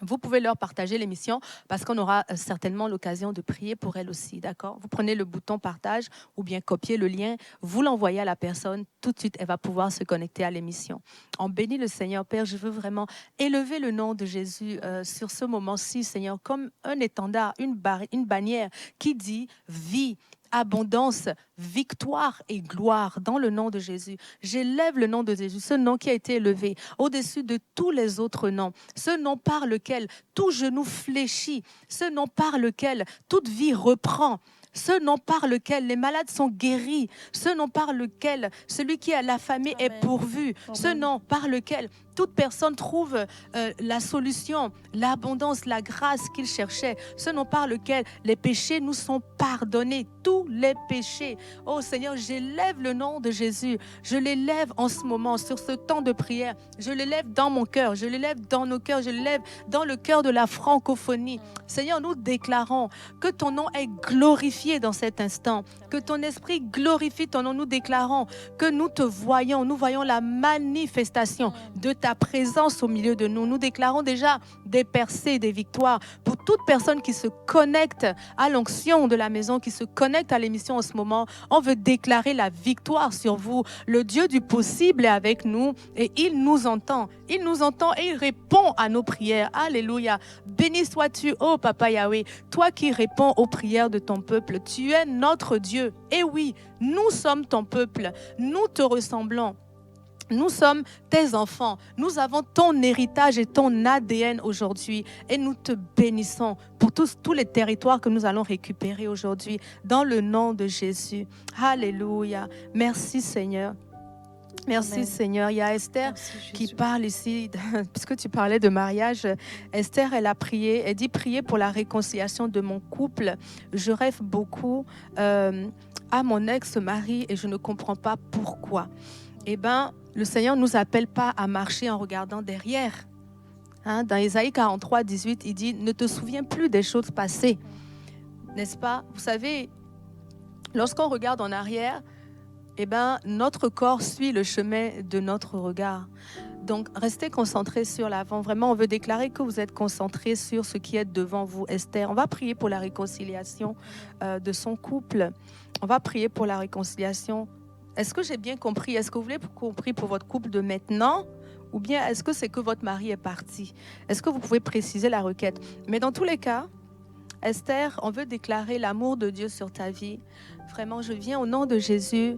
Vous pouvez leur partager l'émission parce qu'on aura certainement l'occasion de prier pour elles aussi, d'accord? Vous prenez le bouton partage ou bien copiez le lien, vous l'envoyez à la personne, tout de suite, elle va pouvoir se connecter à l'émission. On bénit le Seigneur, Père, je veux vraiment élever le nom de Jésus sur ce moment-ci, Seigneur, comme un étendard, une bannière qui dit « vie ». Abondance, victoire et gloire dans le nom de Jésus. J'élève le nom de Jésus, ce nom qui a été élevé au-dessus de tous les autres noms, ce nom par lequel tout genou fléchit, ce nom par lequel toute vie reprend, ce nom par lequel les malades sont guéris, ce nom par lequel celui qui est affamé est pourvu, ce nom par lequel toute personne trouve la solution, l'abondance, la grâce qu'il cherchait, ce nom par lequel les péchés nous sont pardonnés, tous les péchés. Oh Seigneur, j'élève le nom de Jésus, je l'élève en ce moment sur ce temps de prière, je l'élève dans mon cœur, je l'élève dans nos cœurs, je l'élève dans le cœur de la francophonie. Seigneur, nous déclarons que ton nom est glorifié dans cet instant, que ton esprit glorifie ton nom. Nous déclarons que nous te voyons, nous voyons la manifestation de ta présence au milieu de nous. Nous déclarons déjà des percées, des victoires pour toute personne qui se connecte à l'onction de la maison, qui se connecte à l'émission en ce moment. On veut déclarer la victoire sur vous. Le Dieu du possible est avec nous et il nous entend. Il nous entend et il répond à nos prières. Alléluia. Béni sois-tu, ô Papa Yahweh, toi qui réponds aux prières de ton peuple. Tu es notre Dieu. Et oui, nous sommes ton peuple. Nous te ressemblons. Nous sommes tes enfants. Nous avons ton héritage et ton ADN aujourd'hui. Et nous te bénissons pour tous les territoires que nous allons récupérer aujourd'hui. Dans le nom de Jésus. Alléluia. Merci Seigneur. Merci Amen. Seigneur. Il y a Esther qui parle ici, puisque tu parlais de mariage. Esther, elle a prié, elle dit prier pour la réconciliation de mon couple. Je rêve beaucoup à mon ex-mari et je ne comprends pas pourquoi. Eh bien, le Seigneur ne nous appelle pas à marcher en regardant derrière. Dans Ésaïe 43, 18, il dit « Ne te souviens plus des choses passées ». N'est-ce pas? Vous savez, lorsqu'on regarde en arrière, eh ben, notre corps suit le chemin de notre regard. Donc, restez concentrés sur l'avant. Vraiment, on veut déclarer que vous êtes concentrés sur ce qui est devant vous, Esther. On va prier pour la réconciliation de son couple. On va prier pour la réconciliation. Est-ce que j'ai bien compris? Est-ce que vous voulez compris pour votre couple de maintenant? Ou bien est-ce que c'est que votre mari est parti? Est-ce que vous pouvez préciser la requête? Mais dans tous les cas, Esther, on veut déclarer l'amour de Dieu sur ta vie. Vraiment, je viens au nom de Jésus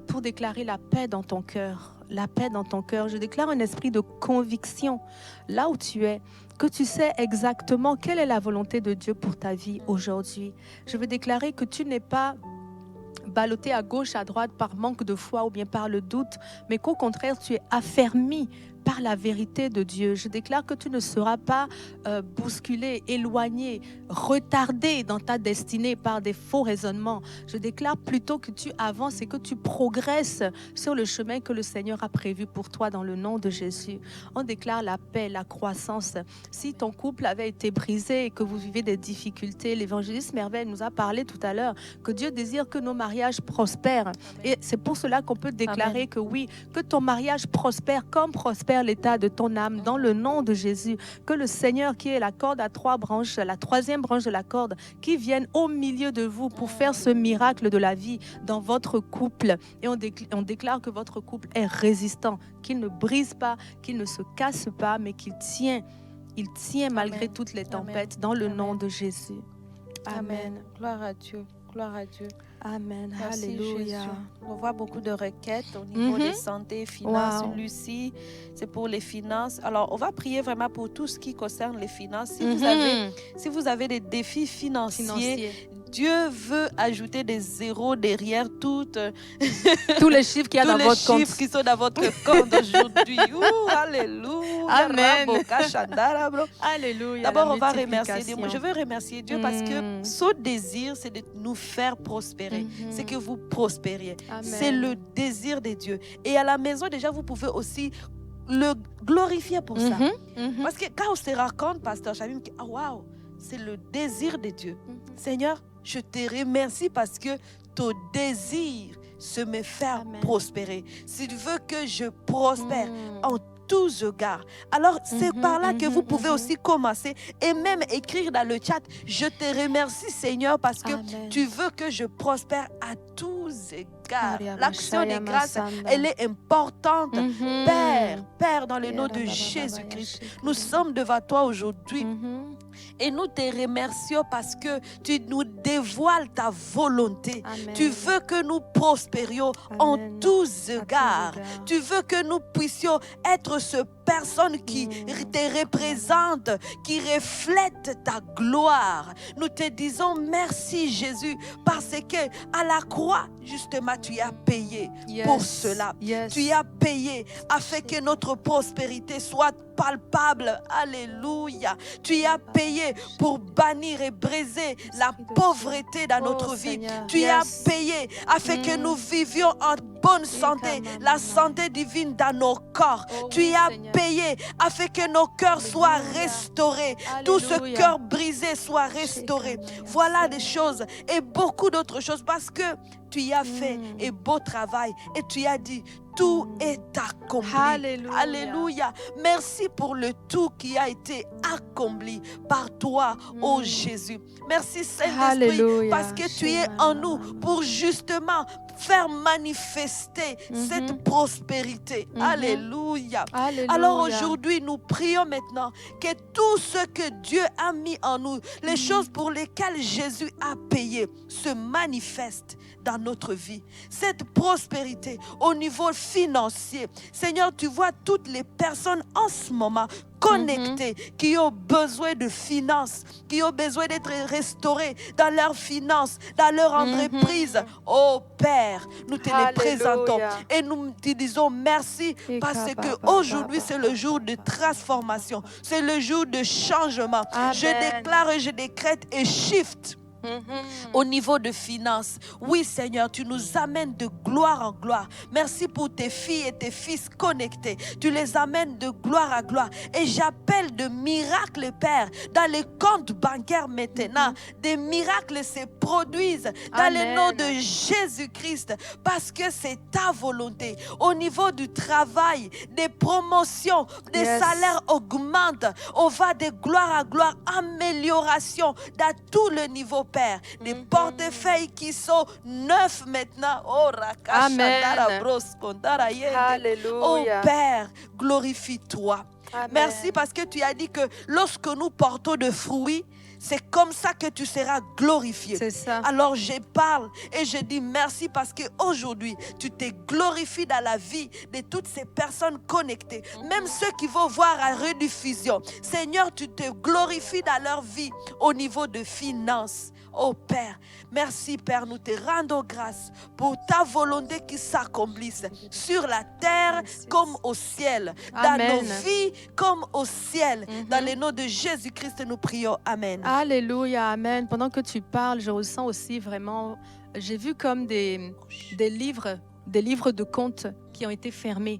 pour déclarer la paix dans ton cœur. La paix dans ton cœur. Je déclare un esprit de conviction là où tu es, que tu sais exactement quelle est la volonté de Dieu pour ta vie aujourd'hui. Je veux déclarer que tu n'es pas ballotté à gauche, à droite par manque de foi ou bien par le doute, mais qu'au contraire, tu es affermi par la vérité de Dieu. Je déclare que tu ne seras pas bousculé, éloigné, retardé dans ta destinée par des faux raisonnements. Je déclare plutôt que tu avances et que tu progresses sur le chemin que le Seigneur a prévu pour toi dans le nom de Jésus. On déclare la paix, la croissance. Si ton couple avait été brisé et que vous vivez des difficultés, l'évangéliste Merveille nous a parlé tout à l'heure que Dieu désire que nos mariages prospèrent. Et c'est pour cela qu'on peut déclarer Amen. Que oui, que ton mariage prospère comme prospère l'état de ton âme dans le nom de Jésus. Que le Seigneur qui est la corde à 3 branches, la 3e branche de la corde, qui vienne au milieu de vous pour faire ce miracle de la vie dans votre couple. Et on déclare que votre couple est résistant, qu'il ne brise pas, qu'il ne se casse pas, mais qu'il tient. Il tient malgré Amen. Toutes les tempêtes Amen. Dans le Amen. Nom de Jésus. Amen. Amen. Gloire à Dieu. Gloire à Dieu. Amen. Merci Alléluia. Jésus. On voit beaucoup de requêtes au niveau des santé, finances. Wow. Lucie, c'est pour les finances. Alors, on va prier vraiment pour tout ce qui concerne les finances. Si vous avez des défis financiers. Dieu veut ajouter des zéros derrière tous les chiffres qu'il y a dans votre compte. Tous les chiffres qui sont dans votre compte aujourd'hui. Alléluia. Amen. Alléluia. D'abord, on va remercier Dieu. Moi, je veux remercier Dieu parce que son désir, c'est de nous faire prospérer. C'est que vous prospériez. Amen. C'est le désir de Dieu. Et à la maison, déjà, vous pouvez aussi le glorifier pour ça. Parce que quand on se raconte, Pasteur Chamim, waouh, c'est le désir de Dieu. Seigneur, je te remercie parce que ton désir, c'est me faire prospérer. Si tu veux que je prospère en tous égards. Alors, c'est par là que vous pouvez aussi commencer et même écrire dans le chat. Je te remercie, Seigneur, parce que tu veux que je prospère à tous égards. L'action de grâce, elle est importante. Père, dans le nom de Jésus-Christ, nous sommes devant toi aujourd'hui. Et nous te remercions parce que tu nous dévoiles ta volonté. Amen. Tu veux que nous prospérions en tous égards. Tu veux que nous puissions être ce personne qui te représente, qui reflète ta gloire. Nous te disons merci Jésus parce que à la croix, justement, tu as payé pour cela. Tu as payé afin que notre prospérité soit palpable. Alléluia. Tu as payé pour bannir et briser la pauvreté dans notre vie. Seigneur. Tu as payé afin que nous vivions en bonne santé, la santé divine dans nos corps. Tu as payé afin que nos cœurs soient restaurés. Alléluia. Tout ce cœur brisé soit restauré. Voilà des choses et beaucoup d'autres choses parce que tu y as fait un beau travail et tu as dit tout est accompli. Alléluia. Alléluia. Merci pour le tout qui a été accompli par toi, ô Jésus. Merci Saint-Esprit parce que tu es en nous pour justement faire manifester cette prospérité. Alléluia. Alléluia. Alors aujourd'hui, nous prions maintenant que tout ce que Dieu a mis en nous, les choses pour lesquelles Jésus a payé, se manifestent dans notre vie. Cette prospérité au niveau financier. Seigneur, tu vois toutes les personnes en ce moment connectés, qui ont besoin de finances, qui ont besoin d'être restaurés dans leurs finances, dans leur entreprise. Oh Père, nous te les présentons et nous te disons merci parce qu'aujourd'hui c'est le jour de transformation, c'est le jour de changement. Amen. Je déclare et je décrète et shift Au niveau de finances, oui Seigneur, tu nous amènes de gloire en gloire. Merci pour tes filles et tes fils connectés. Tu les amènes de gloire à gloire. Et j'appelle de miracles, Père, dans les comptes bancaires maintenant. Des miracles se produisent dans le nom de Jésus-Christ, parce que c'est ta volonté. Au niveau du travail, des promotions, des salaires augmentent. On va de gloire à gloire, amélioration dans tout le niveau, Père. Des portefeuilles qui sont neufs maintenant. Oh, oh Père, glorifie-toi. Merci parce que tu as dit que lorsque nous portons de fruits, c'est comme ça que tu seras glorifié. C'est ça. Alors je parle et je dis merci parce qu'aujourd'hui, tu te glorifies dans la vie de toutes ces personnes connectées. Même ceux qui vont voir la rediffusion. Seigneur, tu te glorifies dans leur vie au niveau de finances. Oh Père, merci Père, nous te rendons grâce pour ta volonté qui s'accomplisse sur la terre comme au ciel, dans nos vies comme au ciel. Dans le nom de Jésus-Christ, nous prions. Amen. Alléluia, amen. Pendant que tu parles, je ressens aussi vraiment, j'ai vu comme des livres de contes qui ont été fermés.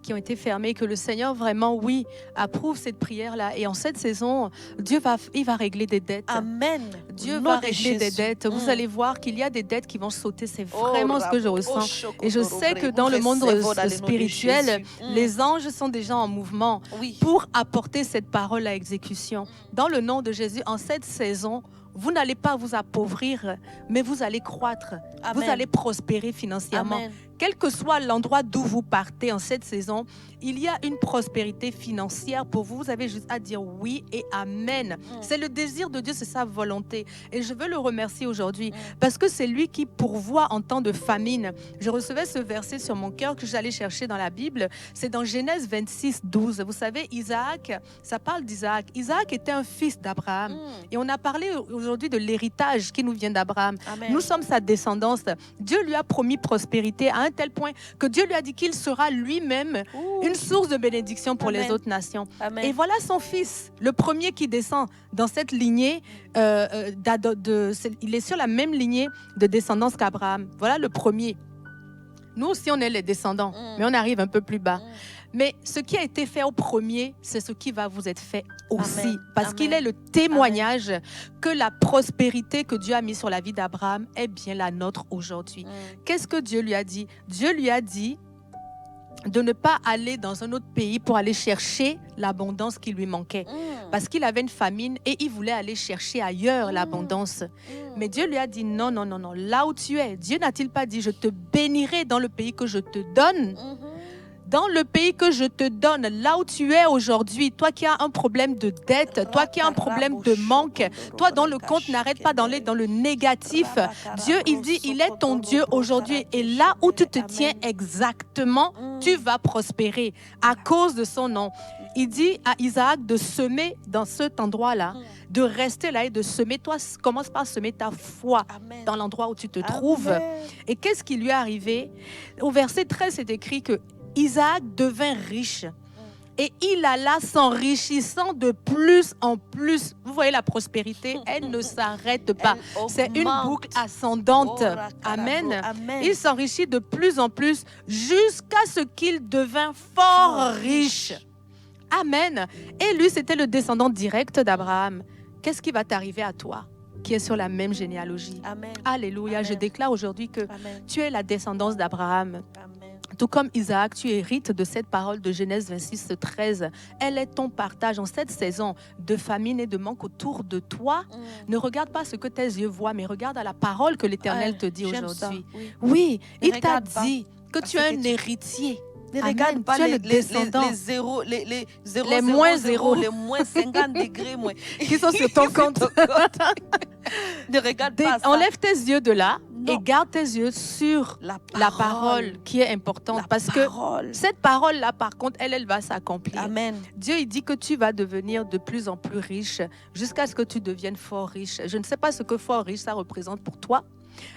Que le Seigneur vraiment, oui, approuve cette prière-là. Et en cette saison, il va régler des dettes. Amen. Dieu va régler des dettes. Vous allez voir qu'il y a des dettes qui vont sauter. C'est vraiment ce que je ressens. Et je sais que dans le monde spirituel, les anges sont déjà en mouvement pour apporter cette parole à exécution. Dans le nom de Jésus, en cette saison, vous n'allez pas vous appauvrir, mais vous allez croître. Amen. Vous allez prospérer financièrement. Amen. Quel que soit l'endroit d'où vous partez en cette saison, il y a une prospérité financière pour vous. Vous avez juste à dire oui et amen. C'est le désir de Dieu, c'est sa volonté. Et je veux le remercier aujourd'hui parce que c'est lui qui pourvoit en temps de famine. Je recevais ce verset sur mon cœur que j'allais chercher dans la Bible. C'est dans Genèse 26, 12. Vous savez, Isaac, ça parle d'Isaac. Isaac était un fils d'Abraham. Et on a parlé aujourd'hui de l'héritage qui nous vient d'Abraham. Nous sommes sa descendance. Dieu lui a promis prospérité à un tel point que Dieu lui a dit qu'il sera lui-même une source de bénédiction pour les autres nations. Amen. Et voilà son fils, le premier qui descend dans cette lignée, il est sur la même lignée de descendance qu'Abraham. Voilà le premier. Nous aussi, on est les descendants, mais on arrive un peu plus bas. Mais ce qui a été fait au premier, c'est ce qui va vous être fait aussi. Amen. Parce qu'il est le témoignage que la prospérité que Dieu a mise sur la vie d'Abraham est bien la nôtre aujourd'hui. Qu'est-ce que Dieu lui a dit? Dieu lui a dit de ne pas aller dans un autre pays pour aller chercher l'abondance qui lui manquait. Parce qu'il avait une famine et il voulait aller chercher ailleurs l'abondance. Mais Dieu lui a dit non, non, non, non. Là où tu es, Dieu n'a-t-il pas dit je te bénirai dans le pays que je te donne? Dans le pays que je te donne, là où tu es aujourd'hui, toi qui as un problème de dette, toi qui as un problème de manque, toi dont le compte n'arrête pas d'aller dans le négatif, Dieu, il dit, il est ton Dieu aujourd'hui. Et là où tu te tiens exactement, tu vas prospérer à cause de son nom. Il dit à Isaac de semer dans cet endroit-là, de rester là et de semer. Toi, commence par semer ta foi dans l'endroit où tu te trouves. Et qu'est-ce qui lui est arrivé? Au verset 13, c'est écrit que Isaac devint riche et il alla s'enrichissant de plus en plus. Vous voyez la prospérité, elle ne s'arrête pas. C'est une boucle ascendante. Amen. Il s'enrichit de plus en plus jusqu'à ce qu'il devint fort riche. Amen. Et lui, c'était le descendant direct d'Abraham. Qu'est-ce qui va t'arriver à toi qui est sur la même généalogie? Amen. Alléluia. Amen. Je déclare aujourd'hui que tu es la descendance d'Abraham. Tout comme Isaac, tu hérites de cette parole de Genèse 26, 13. Elle est ton partage en cette saison de famine et de manque autour de toi. Ne regarde pas ce que tes yeux voient, mais regarde à la parole que l'Éternel te dit aujourd'hui. Oui, il t'a dit que tu es un héritier. Ne regarde pas les zéros, les moins 0, les moins 50 degrés moins. Qui sont sur ton compte. Ne regarde pas ça. Enlève tes yeux de là. Et garde tes yeux sur la parole qui est importante. Parce que cette parole-là, par contre, elle va s'accomplir. Amen. Dieu, il dit que tu vas devenir de plus en plus riche jusqu'à ce que tu deviennes fort riche. Je ne sais pas ce que fort riche, ça représente pour toi.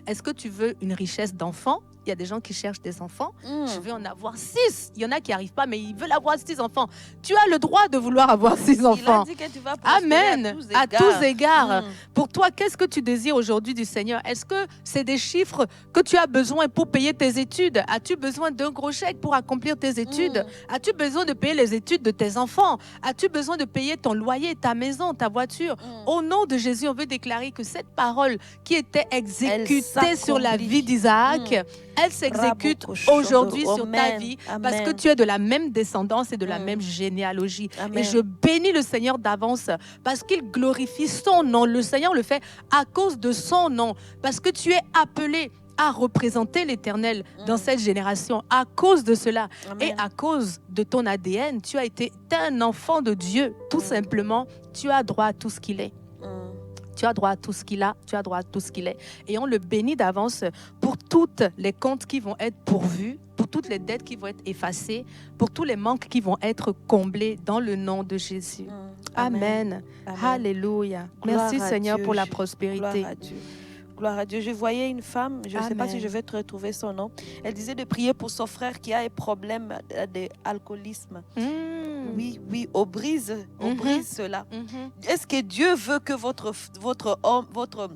Est-ce que tu veux une richesse d'enfant? Il y a des gens qui cherchent des enfants. Je veux en avoir 6. Il y en a qui n'y arrivent pas, mais ils veulent avoir 6 enfants. Tu as le droit de vouloir avoir 6 enfants. Il a dit que tu vas prospérer Amen. À tous égards. Pour toi, qu'est-ce que tu désires aujourd'hui du Seigneur? Est-ce que c'est des chiffres que tu as besoin pour payer tes études? As-tu besoin d'un gros chèque pour accomplir tes études? As-tu besoin de payer les études de tes enfants? As-tu besoin de payer ton loyer, ta maison, ta voiture? Au nom de Jésus, on veut déclarer que cette parole qui était exécutée sur la vie d'Isaac, elle s'exécute aujourd'hui sur ta vie parce que tu es de la même descendance et de la même généalogie. Amen. Et je bénis le Seigneur d'avance parce qu'il glorifie son nom. Le Seigneur le fait à cause de son nom, parce que tu es appelé à représenter l'Éternel dans cette génération. À cause de cela et à cause de ton ADN, tu as été un enfant de Dieu. Tout simplement, tu as droit à tout ce qu'il est. Tu as droit à tout ce qu'il a, tu as droit à tout ce qu'il est. Et on le bénit d'avance pour toutes les comptes qui vont être pourvus, pour toutes les dettes qui vont être effacées, pour tous les manques qui vont être comblés dans le nom de Jésus. Amen. Alléluia. Merci Seigneur pour la prospérité. Gloire à Dieu. Gloire à Dieu. Je voyais une femme, je ne sais pas si je vais te retrouver son nom. Elle disait de prier pour son frère qui a un problème d'alcoolisme. Oui, on brise cela. Est-ce que Dieu veut que votre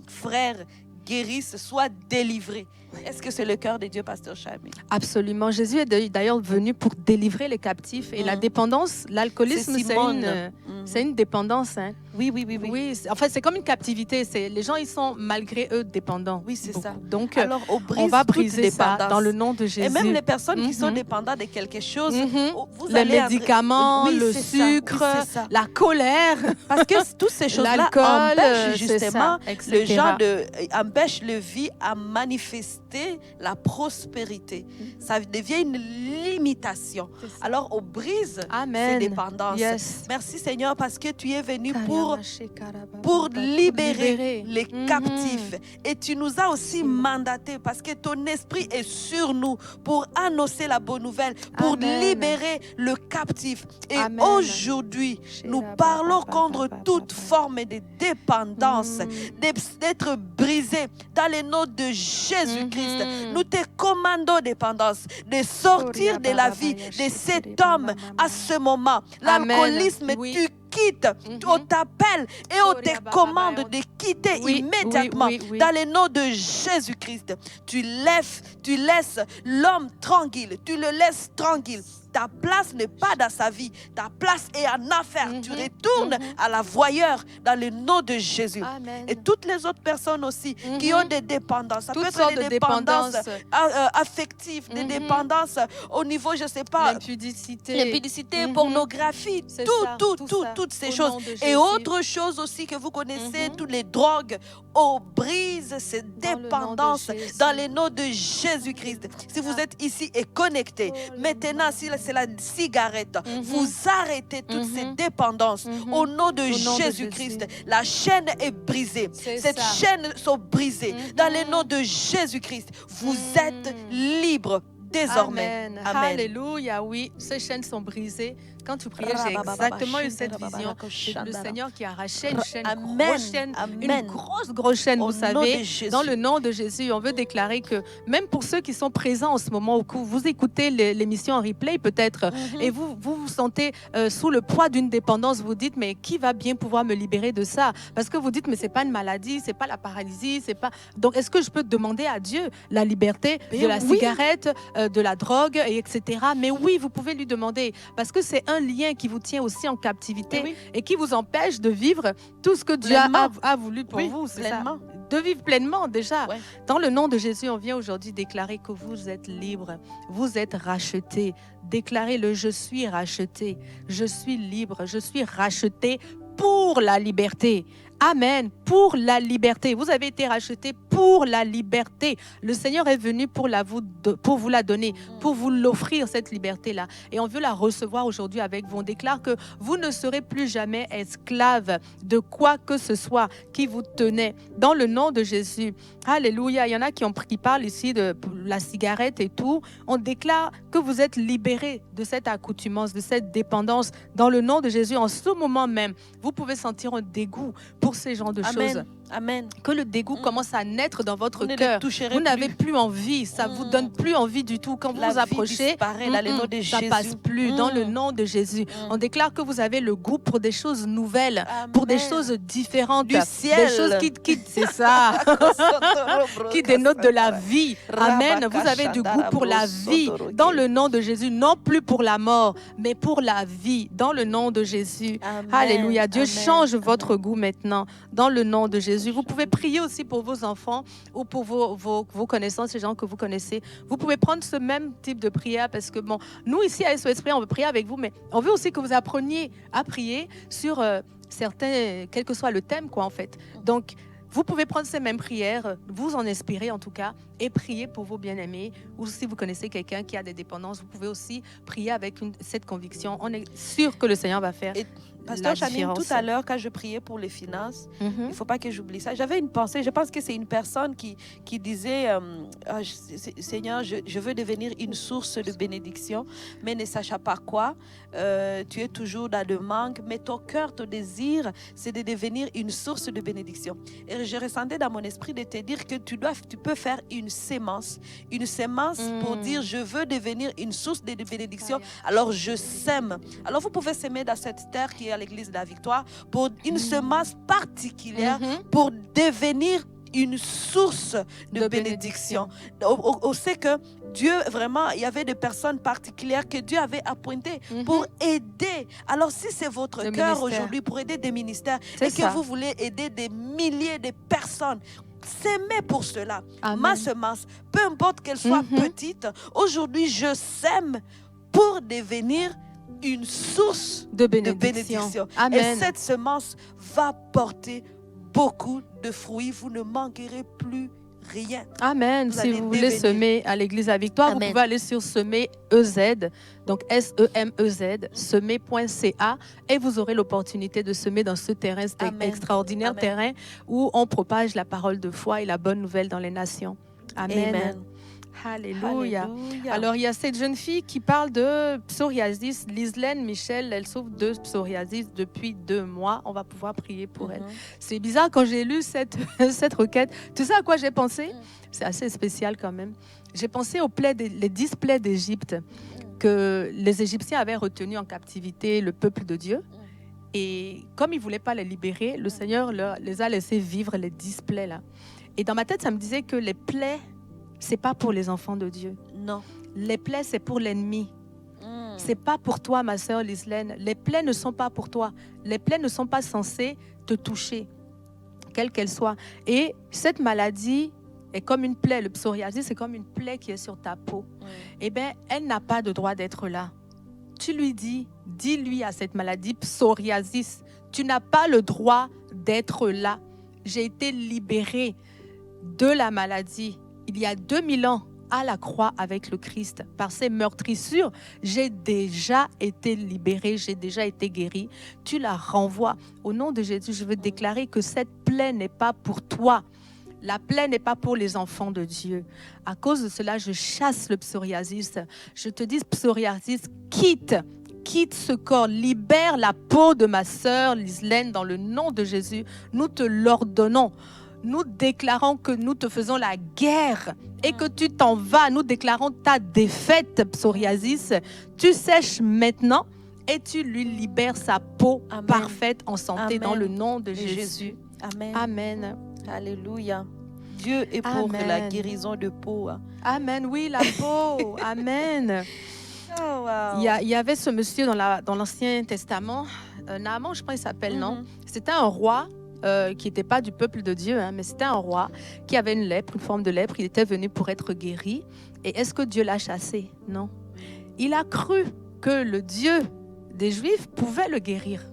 frère guérisse, soit délivré? Est-ce que c'est le cœur de Dieu, Pasteur Chami? Absolument. Jésus est d'ailleurs venu pour délivrer les captifs. Et la dépendance, l'alcoolisme, c'est une dépendance. Hein. Oui. En fait, c'est comme une captivité. Les gens, ils sont malgré eux dépendants. Oui, c'est ça. Donc, alors, on va briser ça dans le nom de Jésus. Et même les personnes qui sont dépendantes de quelque chose, vous les médicaments, le sucre, la colère. Parce que toutes ces choses-là empêchent justement le genre empêchent le vie à manifester la prospérité. Ça devient une limitation. Alors, on brise ces dépendances. Merci Seigneur parce que tu es venu pour libérer les captifs. Et tu nous as aussi mandatés parce que ton esprit est sur nous pour annoncer la bonne nouvelle, pour libérer le captif. Et aujourd'hui, nous parlons contre toute forme de dépendance, d'être brisé dans le nom de Jésus-Christ. Nous te commandons, dépendance, de sortir de la vie de cet homme à ce moment. L'alcoolisme, tu quittes, on t'appelle et on te commande de quitter immédiatement dans le nom de Jésus-Christ. Tu laisses l'homme tranquille, tu le laisses tranquille. Ta place n'est pas dans sa vie, ta place est en affaires. Tu retournes à la voyeur dans le nom de Jésus. Amen. Et toutes les autres personnes aussi qui ont des dépendances. Ça peut être des dépendances affectives, des dépendances au niveau, je ne sais pas, l'impudicité, pornographie, toutes ces choses. Et autre chose aussi que vous connaissez, toutes les drogues. On brise ces dépendances dans le nom de Jésus-Christ. Si vous êtes ici et connecté, maintenant, si c'est la cigarette, vous arrêtez toutes ces dépendances au nom de Jésus-Christ. La chaîne est brisée. Cette chaîne sont brisées dans le nom de Jésus-Christ. Vous êtes libre désormais. Amen. Alléluia, oui, ces chaînes sont brisées. Quand tu priais, j'ai exactement eu cette vision. C'est le Seigneur qui a arraché une chaîne, une grosse chaîne, vous savez, dans le nom de Jésus. On veut déclarer que même pour ceux qui sont présents en ce moment, où vous écoutez l'émission en replay peut-être, et vous sentez sous le poids d'une dépendance, vous dites, mais qui va bien pouvoir me libérer de ça? Parce que vous dites, mais c'est pas une maladie, c'est pas la paralysie, c'est pas... Donc, est-ce que je peux demander à Dieu la liberté de la cigarette, de la drogue, etc. Mais oui, vous pouvez lui demander, parce que c'est un lien qui vous tient aussi en captivité et qui vous empêche de vivre tout ce que Dieu a voulu pour vous. C'est ça. De vivre pleinement déjà. Dans le nom de Jésus, on vient aujourd'hui déclarer que vous êtes libre, vous êtes racheté. Déclarez-le, je suis racheté, je suis libre, je suis racheté pour la liberté. Amen, pour la liberté. Vous avez été racheté pour la liberté. Le Seigneur est venu pour vous la donner, pour vous l'offrir, cette liberté-là. Et on veut la recevoir aujourd'hui avec vous. On déclare que vous ne serez plus jamais esclave de quoi que ce soit qui vous tenait. Dans le nom de Jésus. Alléluia. Il y en a qui parlent ici de la cigarette et tout. On déclare que vous êtes libérés de cette accoutumance, de cette dépendance. Dans le nom de Jésus, en ce moment même, vous pouvez sentir un dégoût pour ces genres de choses. Amen. Que le dégoût commence à naître dans votre cœur. Vous n'avez plus envie, ça vous donne plus envie du tout. Quand vous vous approchez, ça ne passe plus dans le nom de Jésus. On déclare que vous avez le goût pour des choses nouvelles, Amen. pour des choses différentes, du ciel. des choses c'est ça, qui dénotent de la vie. Amen. Vous avez du goût pour la vie dans le nom de Jésus, non plus pour la mort, mais pour la vie dans le nom de Jésus. Amen. Alléluia. Dieu Amen. change votre goût maintenant dans le nom de Jésus. Vous pouvez prier aussi pour vos enfants ou pour vos connaissances, les gens que vous connaissez. Vous pouvez prendre ce même type de prière parce que, bon, nous ici à SOS Prière, on veut prier avec vous, mais on veut aussi que vous appreniez à prier sur certains, quel que soit le thème, quoi, en fait. Donc, vous pouvez prendre ces mêmes prières, vous en inspirer en tout cas, et prier pour vos bien-aimés. Ou si vous connaissez quelqu'un qui a des dépendances, vous pouvez aussi prier avec cette conviction. On est sûr que le Seigneur va faire Pasteur la Chamim, différence. tout à l'heure, quand je priais pour les finances, il ne faut pas que j'oublie ça. J'avais une pensée, je pense que c'est une personne qui disait Seigneur, je veux devenir une source de bénédiction, mais ne sachant pas quoi. Tu es toujours dans le manque, mais ton cœur, ton désir, c'est de devenir une source de bénédiction. Et je ressentais dans mon esprit de te dire que tu peux faire une sémence pour dire je veux devenir une source de bénédiction. Alors je sème. Alors vous pouvez s'aimer dans cette terre qui est à l'église de la Victoire pour une semence particulière pour devenir une source de bénédiction. On sait que Dieu, vraiment, il y avait des personnes particulières que Dieu avait appointées pour aider. Alors, si c'est votre cœur aujourd'hui pour aider des ministères et que vous voulez aider des milliers de personnes, s'aimer pour cela. Amen. Ma semence, peu importe qu'elle soit petite, aujourd'hui, je sème pour devenir une source de bénédiction. Et cette semence va porter beaucoup de fruits. Vous ne manquerez plus rien. Amen. Si vous voulez semer à l'église à Victoire, vous pouvez aller sur semer EZ, donc SEMEZ, semer.ca, et vous aurez l'opportunité de semer dans ce terrain, cet extraordinaire terrain où on propage la parole de foi et la bonne nouvelle dans les nations. Amen. Alléluia. Alors, il y a cette jeune fille qui parle de psoriasis. Lislaine Michel, elle souffre de psoriasis depuis 2 mois. On va pouvoir prier pour elle. C'est bizarre, quand j'ai lu cette requête, tu sais à quoi j'ai pensé? C'est assez spécial quand même. J'ai pensé aux les 10 plaies d'Égypte que les Égyptiens avaient retenues en captivité le peuple de Dieu. Et comme ils ne voulaient pas les libérer, le Seigneur les a laissés vivre les 10 plaies là. Et dans ma tête, ça me disait que les plaies, c'est pas pour les enfants de Dieu. Non. Les plaies, c'est pour l'ennemi. C'est pas pour toi, ma sœur Lislaine. Les plaies ne sont pas pour toi. Les plaies ne sont pas censées te toucher, quelle qu'elle soit. Et cette maladie est comme une plaie. Le psoriasis, c'est comme une plaie qui est sur ta peau. Eh bien, elle n'a pas de droit d'être là. Tu lui dis-lui à cette maladie psoriasis, tu n'as pas le droit d'être là. J'ai été libérée de la maladie. Il y a 2000 ans, à la croix avec le Christ, par ses meurtrissures, j'ai déjà été libérée, j'ai déjà été guérie. Tu la renvoies. Au nom de Jésus, je veux déclarer que cette plaie n'est pas pour toi. La plaie n'est pas pour les enfants de Dieu. À cause de cela, je chasse le psoriasis. Je te dis, psoriasis, quitte ce corps, libère la peau de ma sœur Lislaine dans le nom de Jésus. Nous te l'ordonnons. Nous déclarons que nous te faisons la guerre et que tu t'en vas. Nous déclarons ta défaite, psoriasis. Tu sèches maintenant et tu lui libères sa peau parfaite en santé dans le nom de Jésus. Amen. Amen. Alléluia. Dieu est pour la guérison de peau. Amen. Oui, la peau. Amen. Oh, wow. Il y avait ce monsieur dans l'Ancien Testament, Naaman, je crois qu'il s'appelle, non? C'était un roi qui n'était pas du peuple de Dieu, mais c'était un roi qui avait une lèpre, une forme de lèpre. Il était venu pour être guéri. Et est-ce que Dieu l'a chassé? Non. Il a cru que le Dieu des Juifs pouvait le guérir.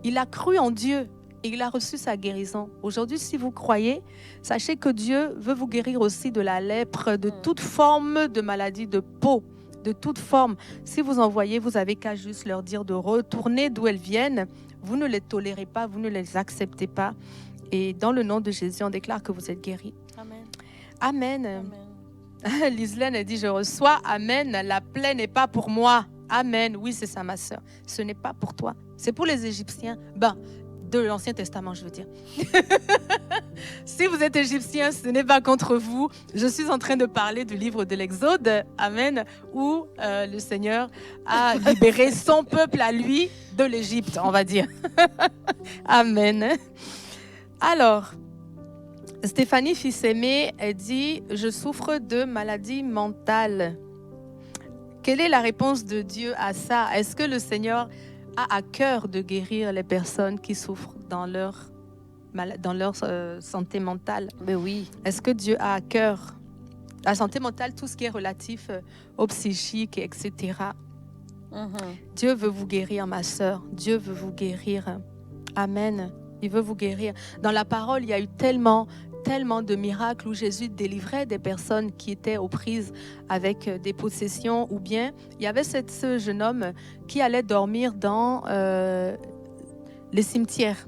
Il a cru en Dieu et il a reçu sa guérison. Aujourd'hui, si vous croyez, sachez que Dieu veut vous guérir aussi de la lèpre, de toute forme de maladie de peau, de toute forme. Si vous en voyez, vous avez qu'à juste leur dire de retourner d'où elles viennent. Vous ne les tolérez pas, vous ne les acceptez pas. Et dans le nom de Jésus, on déclare que vous êtes guéris. Amen. Amen. Amen. Lislaine a dit, je reçois. Amen. La plaie n'est pas pour moi. Amen. Oui, c'est ça, ma sœur. Ce n'est pas pour toi. C'est pour les Égyptiens. de l'Ancien Testament, je veux dire. Si vous êtes égyptien, ce n'est pas contre vous. Je suis en train de parler du livre de l'Exode, amen, où le Seigneur a libéré son peuple à lui de l'Égypte, on va dire. Amen. Alors, Stéphanie Fils-Aimé, elle dit « Je souffre de maladie mentale ». Quelle est la réponse de Dieu à ça? Est-ce que le Seigneur a à cœur de guérir les personnes qui souffrent dans leur santé mentale? Mais oui. Est-ce que Dieu a à cœur la santé mentale, tout ce qui est relatif au psychique, etc. Dieu veut vous guérir, ma sœur. Dieu veut vous guérir. Amen. Il veut vous guérir. Dans la parole, il y a eu tellement de miracles où Jésus délivrait des personnes qui étaient aux prises avec des possessions, ou bien il y avait ce jeune homme qui allait dormir dans les cimetières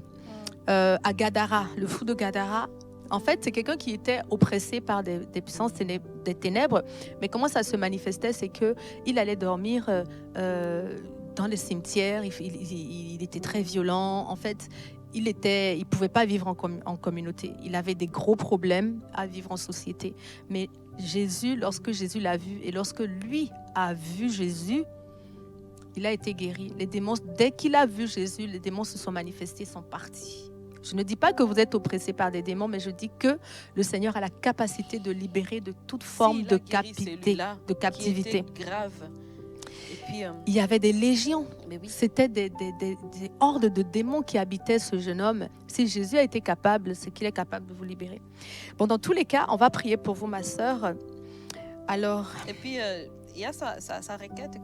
à Gadara, le fou de Gadara. En fait, c'est quelqu'un qui était oppressé par des puissances des ténèbres, mais comment ça se manifestait, c'est qu'il allait dormir dans les cimetières, il était très violent, en fait. Il ne pouvait pas vivre en communauté. Il avait des gros problèmes à vivre en société. Mais Jésus, lorsque Jésus l'a vu et lorsque lui a vu Jésus, il a été guéri. Les démons, dès qu'il a vu Jésus, les démons se sont manifestés, sont partis. Je ne dis pas que vous êtes oppressé par des démons, mais je dis que le Seigneur a la capacité de libérer de toute forme de captivité. Grave. Et puis, il y avait des légions. Oui. C'était des hordes de démons qui habitaient ce jeune homme. Si Jésus a été capable, c'est qu'il est capable de vous libérer. Bon, dans tous les cas, on va prier pour vous, ma sœur. Alors. Et puis, il y a sa requête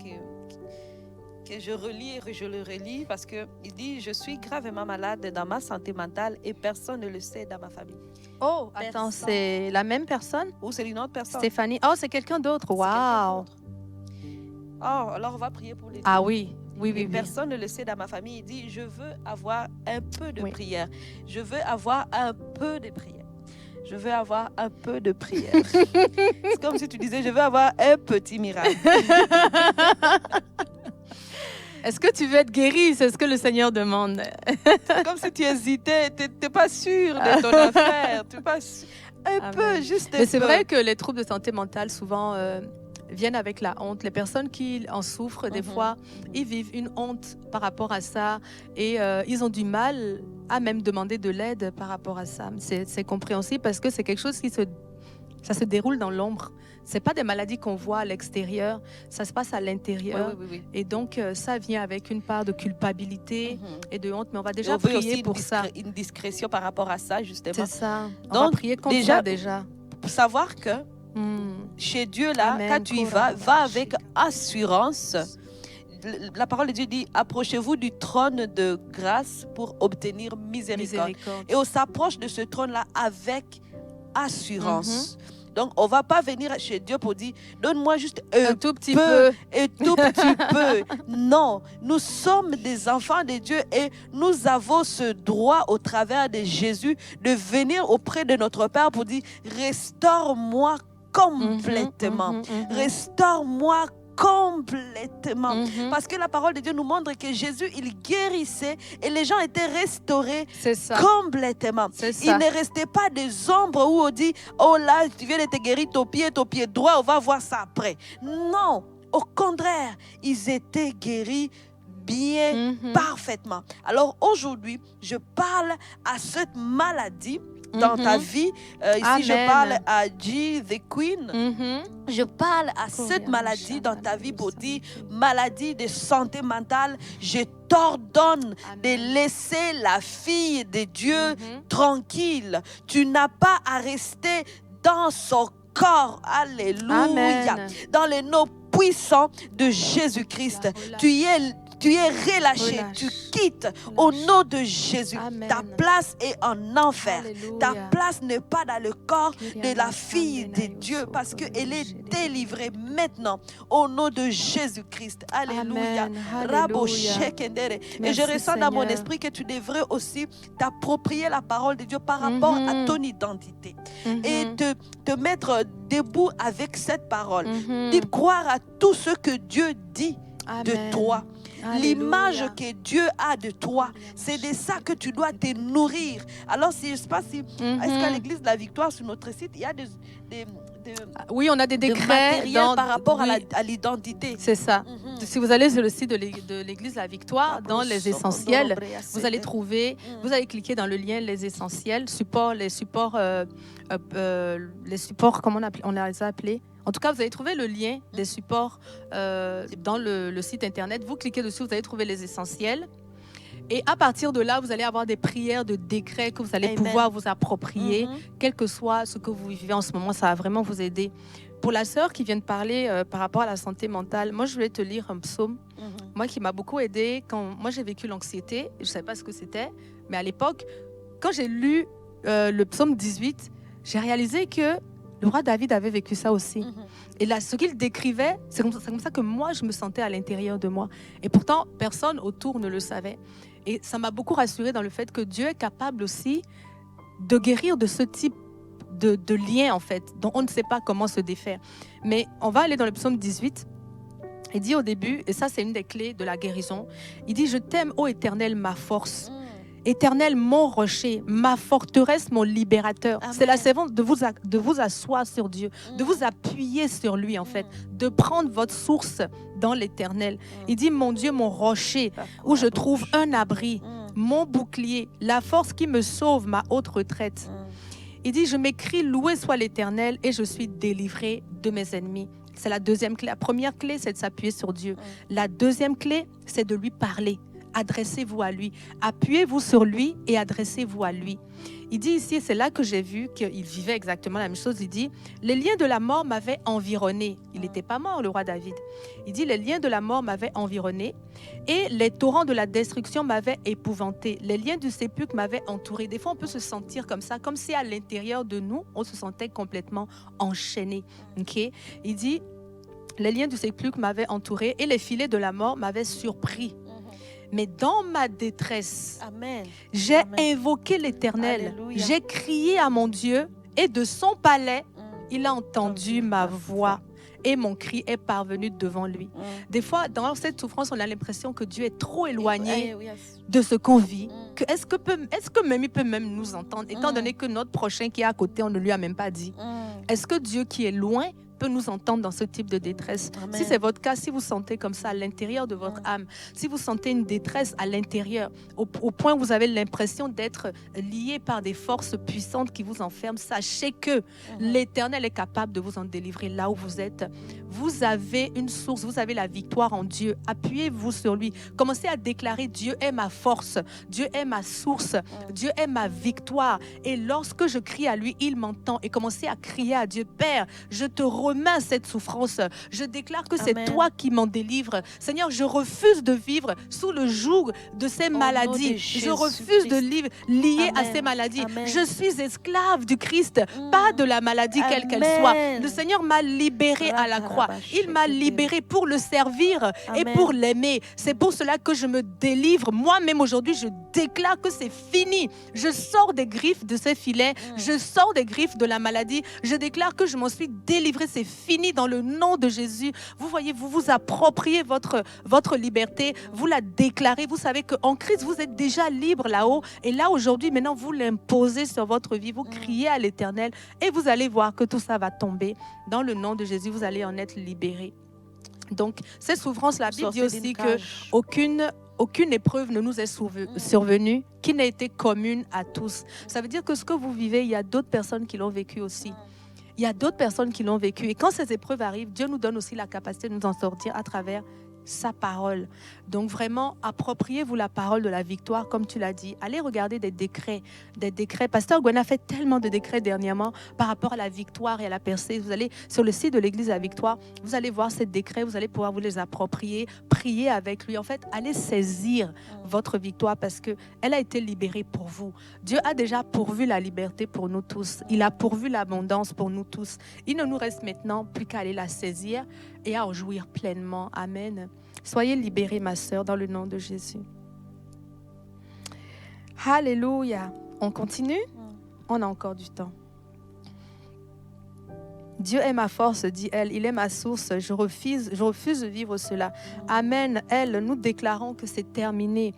que je relis et je le relis parce qu'il dit « Je suis gravement malade dans ma santé mentale et personne ne le sait dans ma famille. » Oh, attends, c'est la même personne? Ou c'est une autre personne? Stéphanie. Oh, c'est quelqu'un d'autre. Waouh. Oh, alors on va prier pour les deux. Ah oui. Oui. Personne ne le sait dans ma famille. Il dit, je veux avoir un peu de prière. Je veux avoir un peu de prière. Je veux avoir un peu de prière. C'est comme si tu disais, je veux avoir un petit miracle. Est-ce que tu veux être guéri? C'est ce que le Seigneur demande. C'est comme si tu hésitais. Tu n'es pas sûr de ton affaire. Tu n'es pas sûr. Un peu, juste un peu. Mais c'est vrai que les troubles de santé mentale, souvent... viennent avec la honte. Les personnes qui en souffrent, des fois, ils vivent une honte par rapport à ça et ils ont du mal à même demander de l'aide par rapport à ça. C'est compréhensible parce que c'est quelque chose qui se déroule dans l'ombre. C'est pas des maladies qu'on voit à l'extérieur, ça se passe à l'intérieur. Oui. Et donc, ça vient avec une part de culpabilité et de honte. Mais on va déjà prier pour ça. Une discrétion par rapport à ça, justement. C'est ça. On va prier contre ça déjà. Pour savoir que chez Dieu, là, Amen. quand tu y vas, va avec assurance. La parole de Dieu dit, approchez-vous du trône de grâce pour obtenir miséricorde. Et on s'approche de ce trône-là avec assurance. Donc, on ne va pas venir chez Dieu pour dire, donne-moi juste un tout petit peu. Un tout petit peu. Non, nous sommes des enfants de Dieu et nous avons ce droit au travers de Jésus de venir auprès de notre Père pour dire, restaure-moi complètement. Restaure-moi complètement. Parce que la parole de Dieu nous montre que Jésus, il guérissait et les gens étaient restaurés complètement. Il ne restait pas des ombres où on dit, oh là, tu viens de te guérir ton pied droit, on va voir ça après. Non, au contraire, ils étaient guéris bien, parfaitement. Alors aujourd'hui, je parle à cette maladie dans ta vie. Ici, je parle à G, the Queen. Je parle à cette maladie dans ta vie pour dire, maladie de santé mentale, je t'ordonne de laisser la fille de Dieu tranquille. Tu n'as pas à rester dans son corps. Alléluia. Amen. Dans le nom puissant de Jésus-Christ. Tu es relâché, tu quittes au nom de Jésus. Amen. Ta place est en enfer. Alléluia. Ta place n'est pas dans le corps de la fille de Dieu parce qu'elle est délivrée maintenant au nom de Jésus-Christ. Alléluia. Rabo Shekendere. Et je ressens dans mon esprit que tu devrais aussi t'approprier la parole de Dieu par rapport à ton identité et te mettre debout avec cette parole. De croire à tout ce que Dieu dit de toi. L'image que Dieu a de toi, c'est de ça que tu dois te nourrir. Alors, je ne sais pas si... Est-ce qu'à l'Église de la Victoire, sur notre site, il y a oui, on a des décrets par rapport à l'identité. C'est ça. Si vous allez sur le site de l'Église de la Victoire, dans les essentiels, vous allez trouver, vous allez cliquer dans le lien les essentiels, les supports, comment on les a appelés? En tout cas, vous allez trouver le lien des supports dans le site internet. Vous cliquez dessus, vous allez trouver les essentiels. Et à partir de là, vous allez avoir des prières de décrets que vous allez pouvoir vous approprier, quel que soit ce que vous vivez en ce moment. Ça va vraiment vous aider. Pour la sœur qui vient de parler par rapport à la santé mentale, moi, je voulais te lire un psaume, moi qui m'a beaucoup aidée. Quand moi, j'ai vécu l'anxiété, je ne savais pas ce que c'était, mais à l'époque, quand j'ai lu le psaume 18, j'ai réalisé que le roi David avait vécu ça aussi. Et là, ce qu'il décrivait, c'est comme ça que moi, je me sentais à l'intérieur de moi. Et pourtant, personne autour ne le savait. Et ça m'a beaucoup rassurée dans le fait que Dieu est capable aussi de guérir de ce type de lien, en fait, dont on ne sait pas comment se défaire. Mais on va aller dans le psaume 18. Il dit au début, et ça c'est une des clés de la guérison, il dit « Je t'aime, ô Éternel, ma force. Éternel, mon rocher, ma forteresse, mon libérateur. » C'est la servante de vous asseoir sur Dieu, de vous appuyer sur lui, en fait, de prendre votre source dans l'Éternel. Il dit « Mon Dieu, mon rocher, où je trouve un abri, mon bouclier, la force qui me sauve, ma haute retraite. » Il dit « Je m'écris, loué soit l'Éternel, et je suis délivré de mes ennemis. » C'est la deuxième clé. La première clé, c'est de s'appuyer sur Dieu. La deuxième clé, c'est de lui parler. Adressez-vous à lui. Appuyez-vous sur lui et adressez-vous à lui. Il dit ici, c'est là que j'ai vu qu'il vivait exactement la même chose. Il dit, les liens de la mort m'avaient environné. Il n'était pas mort, le roi David. Il dit, les liens de la mort m'avaient environné et les torrents de la destruction m'avaient épouvanté. Les liens du sépulcre m'avaient entouré. Des fois, on peut se sentir comme ça, comme si à l'intérieur de nous, on se sentait complètement enchaîné. Okay? Il dit, les liens du sépulcre m'avaient entouré et les filets de la mort m'avaient surpris. Mais dans ma détresse, j'ai invoqué l'Éternel. J'ai crié à mon Dieu et de son palais, il a entendu ma voix et mon cri est parvenu devant lui. Des fois, dans cette souffrance, on a l'impression que Dieu est trop éloigné de ce qu'on vit. Est-ce que même il peut même nous entendre, étant donné que notre prochain qui est à côté, on ne lui a même pas dit. Est-ce que Dieu qui est loin peut nous entendre dans ce type de détresse? Amen. Si c'est votre cas, si vous sentez comme ça à l'intérieur de votre âme, si vous sentez une détresse à l'intérieur, au point où vous avez l'impression d'être lié par des forces puissantes qui vous enferment, sachez que l'Éternel est capable de vous en délivrer là où vous êtes. Vous avez une source, vous avez la victoire en Dieu. Appuyez-vous sur lui. Commencez à déclarer: Dieu est ma force, Dieu est ma source, Dieu est ma victoire. Et lorsque je crie à lui, il m'entend. Et commencez à crier à Dieu: Père, je te remets cette souffrance. Je déclare que c'est toi qui m'en délivres. Seigneur, je refuse de vivre sous le joug de ces maladies. Je refuse de vivre lié à ces maladies. Amen. Je suis esclave du Christ, pas de la maladie quelle qu'elle soit. Le Seigneur m'a libéré à la croix. Il m'a libéré pour le servir et pour l'aimer. C'est pour cela que je me délivre. Moi-même aujourd'hui, je déclare que c'est fini. Je sors des griffes de ces filets. Je sors des griffes de la maladie. Je déclare que je m'en suis délivré. C'est fini dans le nom de Jésus. Vous voyez, vous vous appropriez votre liberté. Vous la déclarez. Vous savez qu'en Christ, vous êtes déjà libre là-haut. Et là, aujourd'hui, maintenant, vous l'imposez sur votre vie. Vous criez à l'Éternel et vous allez voir que tout ça va tomber. Dans le nom de Jésus, vous allez en être libérés. Donc, ces souffrances, la Bible dit aussi qu'aucune épreuve ne nous est survenue qui n'a été commune à tous. Ça veut dire que ce que vous vivez, il y a d'autres personnes qui l'ont vécu aussi. Il y a d'autres personnes qui l'ont vécu. Et quand ces épreuves arrivent, Dieu nous donne aussi la capacité de nous en sortir à travers sa parole. Donc vraiment, appropriez-vous la parole de la victoire, comme tu l'as dit. Allez regarder des décrets. Pasteur Gwen a fait tellement de décrets dernièrement par rapport à la victoire et à la percée. Vous allez sur le site de l'Église de la Victoire, vous allez voir ces décrets, vous allez pouvoir vous les approprier, prier avec lui. En fait, allez saisir votre victoire parce qu'elle a été libérée pour vous. Dieu a déjà pourvu la liberté pour nous tous. Il a pourvu l'abondance pour nous tous. Il ne nous reste maintenant plus qu'à aller la saisir et à en jouir pleinement. Amen. Soyez libérés, ma sœur, dans le nom de Jésus. Alléluia. On continue? On a encore du temps. Dieu est ma force, dit elle, il est ma source, je refuse de vivre cela. Amen, elle, nous déclarons que c'est terminé,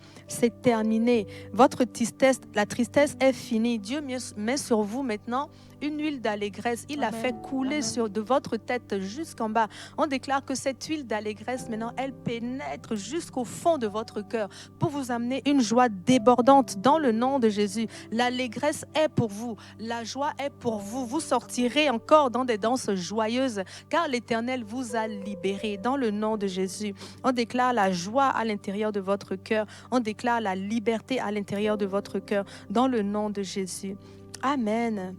votre tristesse, la tristesse est finie. Dieu met sur vous maintenant une huile d'allégresse, il a fait couler de votre tête jusqu'en bas. On déclare que cette huile d'allégresse, maintenant, elle pénètre jusqu'au fond de votre cœur pour vous amener une joie débordante dans le nom de Jésus. L'allégresse est pour vous, la joie est pour vous. Vous sortirez encore dans des danses joyeuses car l'Éternel vous a libéré dans le nom de Jésus. On déclare la joie à l'intérieur de votre cœur, on déclare la liberté à l'intérieur de votre cœur dans le nom de Jésus. Amen.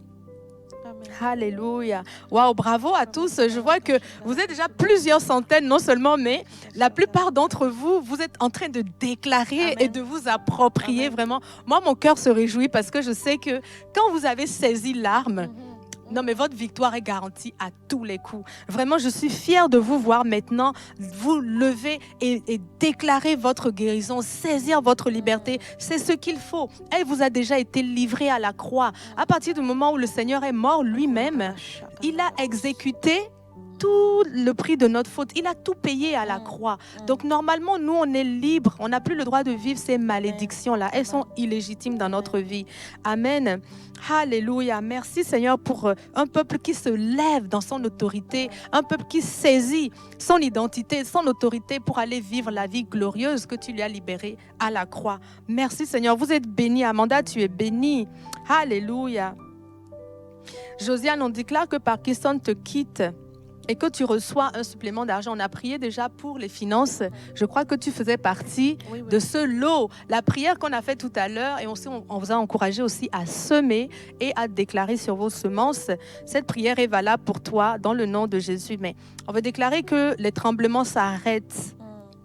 Amen. Alléluia. Waouh, bravo à tous. Je vois que vous êtes déjà plusieurs centaines, non seulement, mais la plupart d'entre vous, vous êtes en train de déclarer et de vous approprier vraiment. Moi, mon cœur se réjouit parce que je sais que quand vous avez saisi l'arme, non, mais votre victoire est garantie à tous les coups. Vraiment, je suis fière de vous voir maintenant vous lever et déclarer votre guérison, saisir votre liberté. C'est ce qu'il faut. Elle vous a déjà été livrée à la croix. À partir du moment où le Seigneur est mort lui-même, il a exécuté tout le prix de notre faute. Il a tout payé à la croix. Donc normalement, nous, on est libres. On n'a plus le droit de vivre ces malédictions-là. Elles sont illégitimes dans notre vie. Amen. Alléluia. Merci Seigneur pour un peuple qui se lève dans son autorité, un peuple qui saisit son identité, son autorité pour aller vivre la vie glorieuse que tu lui as libérée à la croix. Merci Seigneur. Vous êtes bénie. Amanda, tu es bénie. Alléluia. Josiane, on déclare que Parkinson te quitte et que tu reçois un supplément d'argent. On a prié déjà pour les finances. Je crois que tu faisais partie de ce lot. La prière qu'on a faite tout à l'heure, et on vous a encouragé aussi à semer et à déclarer sur vos semences. Cette prière est valable pour toi dans le nom de Jésus. Mais on veut déclarer que les tremblements s'arrêtent.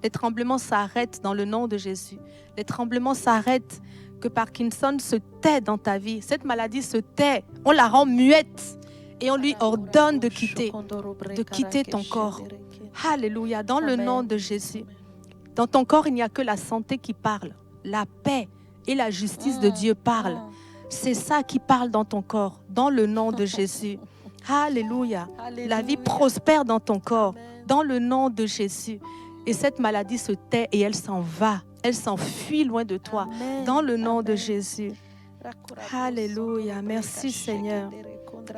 Les tremblements s'arrêtent dans le nom de Jésus. Les tremblements s'arrêtent. Que Parkinson se tait dans ta vie. Cette maladie se tait. On la rend muette. Et on lui ordonne de quitter ton corps. Alléluia, dans le nom de Jésus. Dans ton corps, il n'y a que la santé qui parle. La paix et la justice de Dieu parlent. C'est ça qui parle dans ton corps, dans le nom de Jésus. Alléluia. La vie prospère dans ton corps, dans le nom de Jésus. Et cette maladie se tait et elle s'en va. Elle s'enfuit loin de toi, dans le nom de Jésus. Alléluia. Merci Seigneur.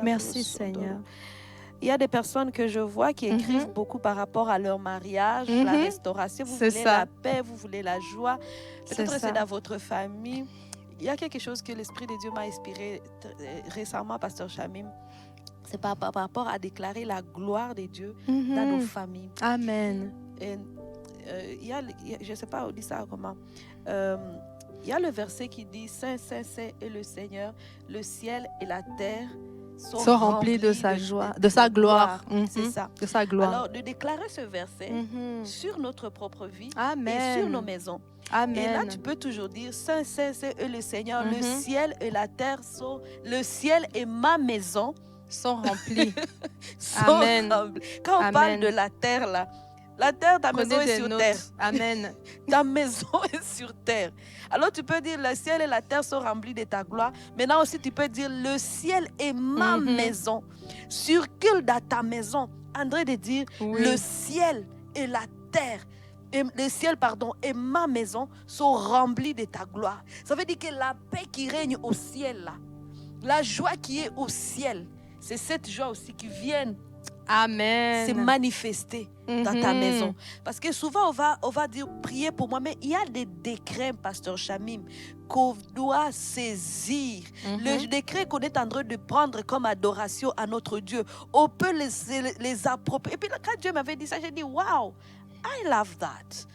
Merci Seigneur. Il y a des personnes que je vois qui écrivent beaucoup par rapport à leur mariage, la restauration. Vous voulez la paix, vous voulez la joie. Peut-être c'est dans votre famille. Il y a quelque chose que l'Esprit de Dieu m'a inspiré récemment, Pasteur Shamim. C'est par rapport à déclarer la gloire de Dieu dans nos familles. Amen. Et, je ne sais pas, on dit ça comment. Il y a le verset qui dit « Saint, Saint, Saint est le Seigneur, le ciel et la terre sont remplis de sa joie, de sa gloire. » C'est ça. De sa gloire. Alors, de déclarer ce verset sur notre propre vie Amen. Et sur nos maisons. Amen. Et là, tu peux toujours dire « Saint, Saint, Saint est le Seigneur, le ciel et la terre sont... Le ciel et ma maison sont remplis. » Amen. Remplis. Quand on parle de la terre, là, la terre, ta maison est sur terre. Amen. Ta maison est sur terre. Alors tu peux dire le ciel et la terre sont remplis de ta gloire. Maintenant aussi tu peux dire le ciel est ma maison. Circule dans ta maison. André de dire le ciel et la terre. Le ciel, et ma maison sont remplis de ta gloire. Ça veut dire que la paix qui règne au ciel, là, la joie qui est au ciel, c'est cette joie aussi qui vient Amen. C'est manifesté dans ta maison. Parce que souvent, on va dire, priez pour moi, mais il y a des décrets, Pasteur Shamim, qu'on doit saisir. Le décret qu'on est en train de prendre comme adoration à notre Dieu, on peut les approprier. Et puis, quand Dieu m'avait dit ça, j'ai dit, waouh! I love that.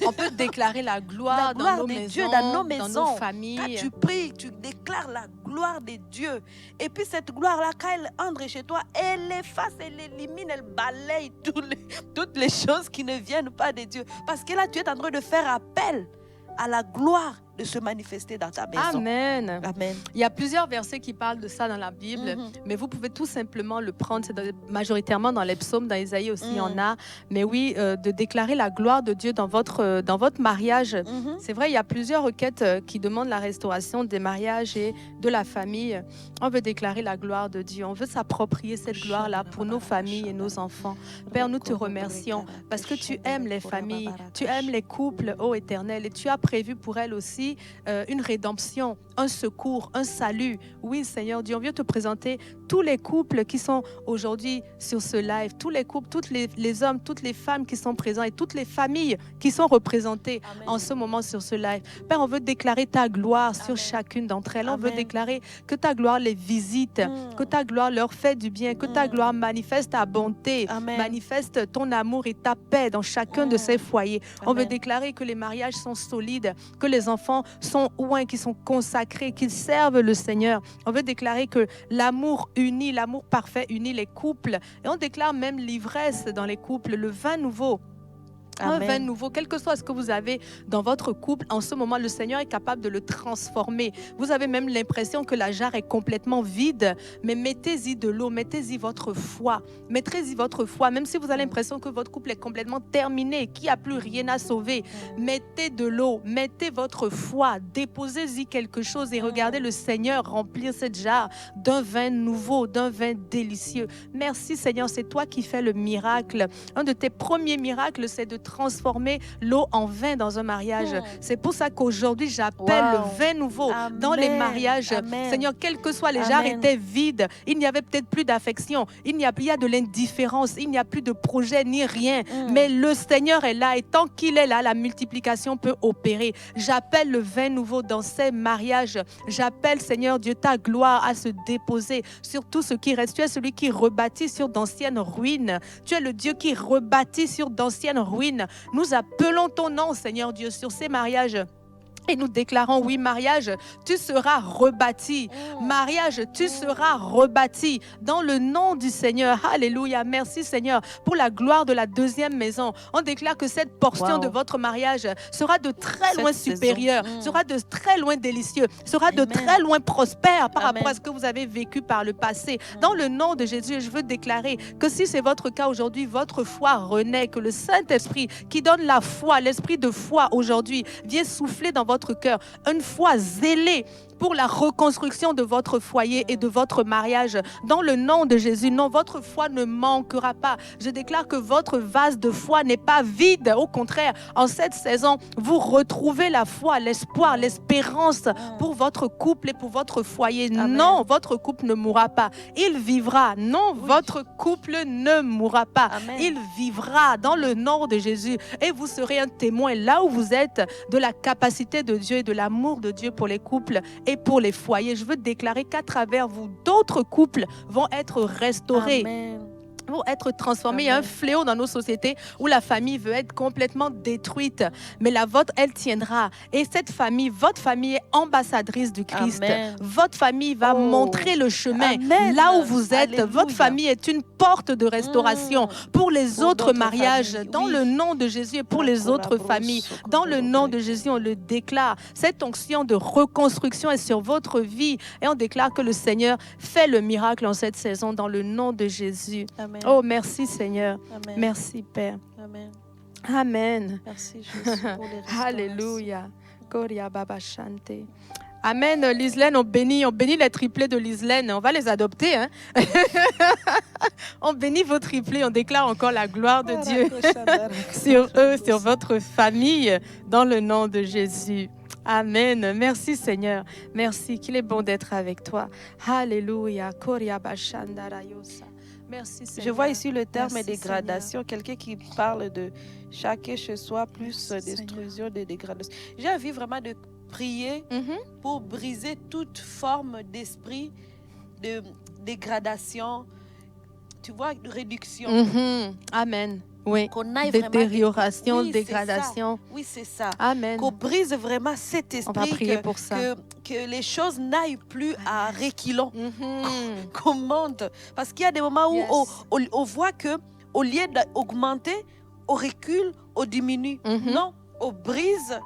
On peut déclarer la gloire dans nos maisons, Dieu, dans nos familles. Quand tu pries, tu déclares la gloire de Dieu. Et puis cette gloire-là, quand elle entre chez toi, elle efface, elle élimine, elle balaye toutes les choses qui ne viennent pas de Dieu. Parce que là, tu es en train de faire appel à la gloire de se manifester dans ta maison. Amen. Amen. Il y a plusieurs versets qui parlent de ça dans la Bible, mais vous pouvez tout simplement le prendre. C'est majoritairement dans les psaumes, dans Isaïe aussi, il y en a. Mais oui, de déclarer la gloire de Dieu dans votre mariage. C'est vrai, il y a plusieurs requêtes qui demandent la restauration des mariages et de la famille. On veut déclarer la gloire de Dieu. On veut s'approprier cette gloire-là pour nos familles et nos enfants. Père, nous te remercions parce que tu aimes les familles, tu aimes les couples, ô Éternel, et tu as prévu pour elles aussi une rédemption, un secours, un salut. Oui, Seigneur Dieu, on vient te présenter tous les couples qui sont aujourd'hui sur ce live, tous les couples, tous les hommes, toutes les femmes qui sont présents et toutes les familles qui sont représentées en ce moment sur ce live. Père, on veut déclarer ta gloire sur chacune d'entre elles. On veut déclarer que ta gloire les visite, que ta gloire leur fait du bien, que ta gloire manifeste ta bonté, manifeste ton amour et ta paix dans chacun de ces foyers. On veut déclarer que les mariages sont solides, que les enfants sont oints, qu'ils sont consacrés, qu'ils servent le Seigneur. On veut déclarer que l'amour unit, l'amour parfait unit les couples. Et on déclare même l'ivresse dans les couples, le vin nouveau. Un vin nouveau, quel que soit ce que vous avez dans votre couple, en ce moment, le Seigneur est capable de le transformer. Vous avez même l'impression que la jarre est complètement vide, mais mettez-y de l'eau, mettez-y votre foi, mettez-y votre foi. Même si vous avez l'impression que votre couple est complètement terminé, qu'il n'y a plus rien à sauver, mettez de l'eau, mettez votre foi, déposez-y quelque chose et regardez le Seigneur remplir cette jarre d'un vin nouveau, d'un vin délicieux. Merci Seigneur, c'est toi qui fais le miracle. Un de tes premiers miracles, c'est de transformer l'eau en vin dans un mariage. C'est pour ça qu'aujourd'hui, j'appelle le vin nouveau dans les mariages. Seigneur, quelles que soient les jarres étaient vides. Il n'y avait peut-être plus d'affection. Il y a de l'indifférence. Il n'y a plus de projet ni rien. Mais le Seigneur est là et tant qu'il est là, la multiplication peut opérer. J'appelle le vin nouveau dans ces mariages. J'appelle, Seigneur Dieu, ta gloire à se déposer sur tout ce qui reste. Tu es celui qui rebâtit sur d'anciennes ruines. Tu es le Dieu qui rebâtit sur d'anciennes ruines. Nous appelons ton nom, Seigneur Dieu, sur ces mariages. Et nous déclarons, oui, mariage, tu seras rebâti. Mariage, tu seras rebâti dans le nom du Seigneur. Alléluia. Merci, Seigneur, pour la gloire de la deuxième maison. On déclare que cette portion de votre mariage sera de très loin supérieure, sera de très loin délicieux, sera de très loin prospère par rapport à ce que vous avez vécu par le passé. Dans le nom de Jésus, je veux déclarer que si c'est votre cas aujourd'hui, votre foi renaît, que le Saint-Esprit qui donne la foi, l'esprit de foi aujourd'hui, vient souffler dans votre cœur, une foi zélée pour la reconstruction de votre foyer et de votre mariage. Dans le nom de Jésus, non, votre foi ne manquera pas. Je déclare que votre vase de foi n'est pas vide. Au contraire, en cette saison, vous retrouvez la foi, l'espoir, l'espérance pour votre couple et pour votre foyer. Amen. Non, votre couple ne mourra pas. Il vivra. Non, votre couple ne mourra pas. Amen. Il vivra dans le nom de Jésus. Et vous serez un témoin là où vous êtes de la capacité de Dieu et de l'amour de Dieu pour les couples et pour les foyers. Je veux déclarer qu'à travers vous, d'autres couples vont être restaurés. Amen. Vont être transformés. Amen. Il y a un fléau dans nos sociétés où la famille veut être complètement détruite. Mais la vôtre, elle tiendra. Et cette famille, votre famille est ambassadrice du Christ. Amen. Votre famille va montrer le chemin. Amen. Là où vous êtes. Alléluia. Votre famille est une porte de restauration pour les autres mariages. Familles. Dans le nom de Jésus et pour les autres familles. Dans le nom de Jésus, on le déclare. Cette onction de reconstruction est sur votre vie. Et on déclare que le Seigneur fait le miracle en cette saison dans le nom de Jésus. Amen. Oh, merci Seigneur. Amen. Merci Père. Amen. Amen. Merci Jésus pour les restaurations. Alléluia. Koria Baba Shante. Amen. Lislaine, on bénit les triplés de Lislaine. On va les adopter. Hein? On bénit vos triplés. On déclare encore la gloire de Dieu sur eux, sur votre famille, dans le nom de Jésus. Amen. Merci Seigneur. Merci. Qu'il est bon d'être avec toi. Alléluia. Koria Bashandarayosa. Merci, Seigneur. Je vois ici le terme dégradation, quelqu'un qui parle de chacun chez soi, plus destruction, de dégradation. J'ai envie vraiment de prier pour briser toute forme d'esprit de dégradation, tu vois, de réduction. Amen. Oui, détérioration, dégradation. Oui, c'est ça. Amen. Qu'on brise vraiment cet esprit. On va prier pour ça. Que les choses n'aillent plus à reculons. Qu'on monte. Parce qu'il y a des moments où on voit qu'au lieu d'augmenter, on recule, on diminue. Non, on brise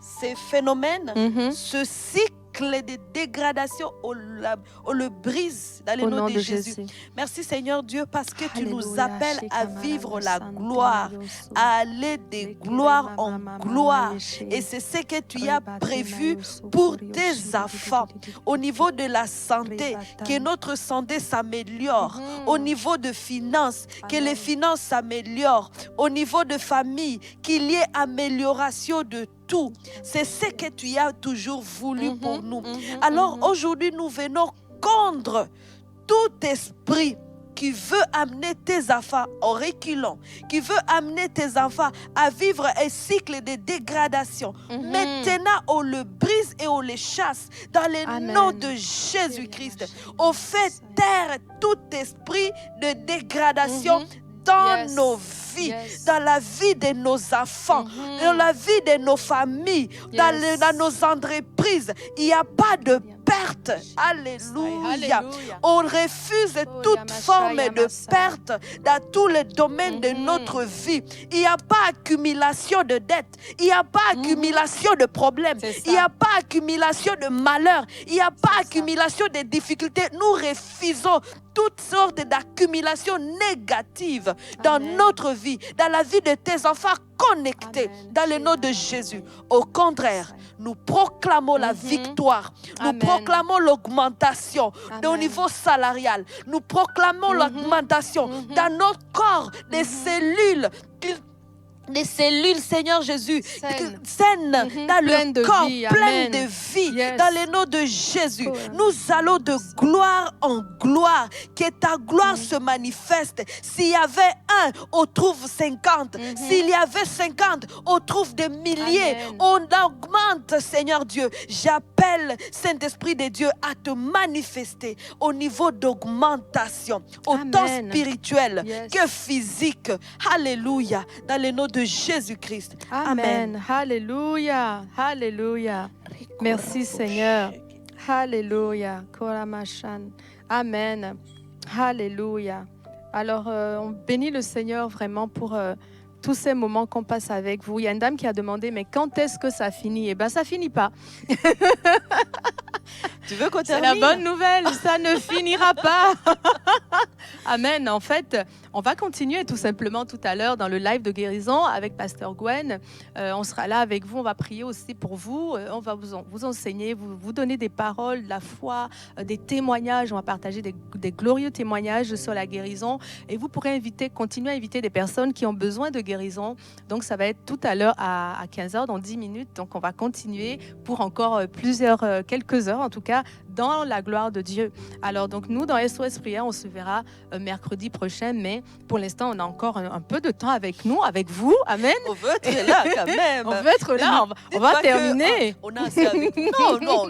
ces phénomènes, ce cycle de dégradation, on le brise dans le nom de Jésus. Merci Seigneur Dieu parce que tu nous appelles à vivre la gloire, à aller de gloire en gloire. Et c'est ce que tu as prévu pour tes enfants. Au niveau de la santé, que notre santé s'améliore. Au niveau de finances, que les finances s'améliorent. Au niveau de famille, qu'il y ait amélioration de tout. C'est ce que tu as toujours voulu pour nous. Alors aujourd'hui, nous venons contre tout esprit qui veut amener tes enfants en reculant, qui veut amener tes enfants à vivre un cycle de dégradation. Maintenant, on le brise et on les chasse dans le nom de Jésus-Christ. On fait taire tout esprit de dégradation dans nos vies, dans la vie de nos enfants, dans la vie de nos familles, dans nos entreprises. Il n'y a pas de perte. Alléluia. On refuse toute forme de perte dans tous les domaines de notre vie. Il n'y a pas accumulation de dettes. Il n'y a pas accumulation de problèmes. Il n'y a pas accumulation de malheurs. Il n'y a pas accumulation de difficultés. Nous refusons toutes sortes d'accumulations négatives dans notre vie, dans la vie de tes enfants connectés dans le nom de Jésus. Au contraire, nous proclamons la victoire. Nous proclamons l'augmentation au niveau salarial. Nous proclamons l'augmentation dans notre corps des cellules. Des cellules, Seigneur Jésus, saines dans le corps, pleines de vie, dans le nom de Jésus. Nous allons de gloire en gloire, que ta gloire se manifeste. S'il y avait un, on trouve 50. S'il y avait 50, on trouve des milliers. On augmente, Seigneur Dieu. J'appelle, Saint-Esprit de Dieu, à te manifester au niveau d'augmentation, autant spirituel que physique. Alléluia, dans le nom de Jésus-Christ. Amen. Alléluia. Alléluia. Merci Seigneur. Alléluia. Amen. Alléluia. Alors, on bénit le Seigneur vraiment pour tous ces moments qu'on passe avec vous. Il y a une dame qui a demandé, mais quand est-ce que ça finit? Eh bien, ça ne finit pas. Tu veux qu'on termine? C'est la bonne nouvelle, ça ne finira pas. Amen. En fait, on va continuer tout simplement tout à l'heure dans le live de guérison avec Pasteur Gwen. On sera là avec vous, on va prier aussi pour vous. On va vous enseigner, vous donner des paroles, de la foi, des témoignages. On va partager des glorieux témoignages sur la guérison. Et vous pourrez continuer à inviter des personnes qui ont besoin de guérison. Donc, ça va être tout à l'heure à 15h, dans 10 minutes. Donc, on va continuer pour encore quelques heures en tout cas, dans la gloire de Dieu. Alors, donc, nous, dans SOS Prière, on se verra mercredi prochain, mais pour l'instant, on a encore un peu de temps avec nous, avec vous. Amen. On veut être là quand même. On veut être là. On va terminer. On a assez avec nous. Non.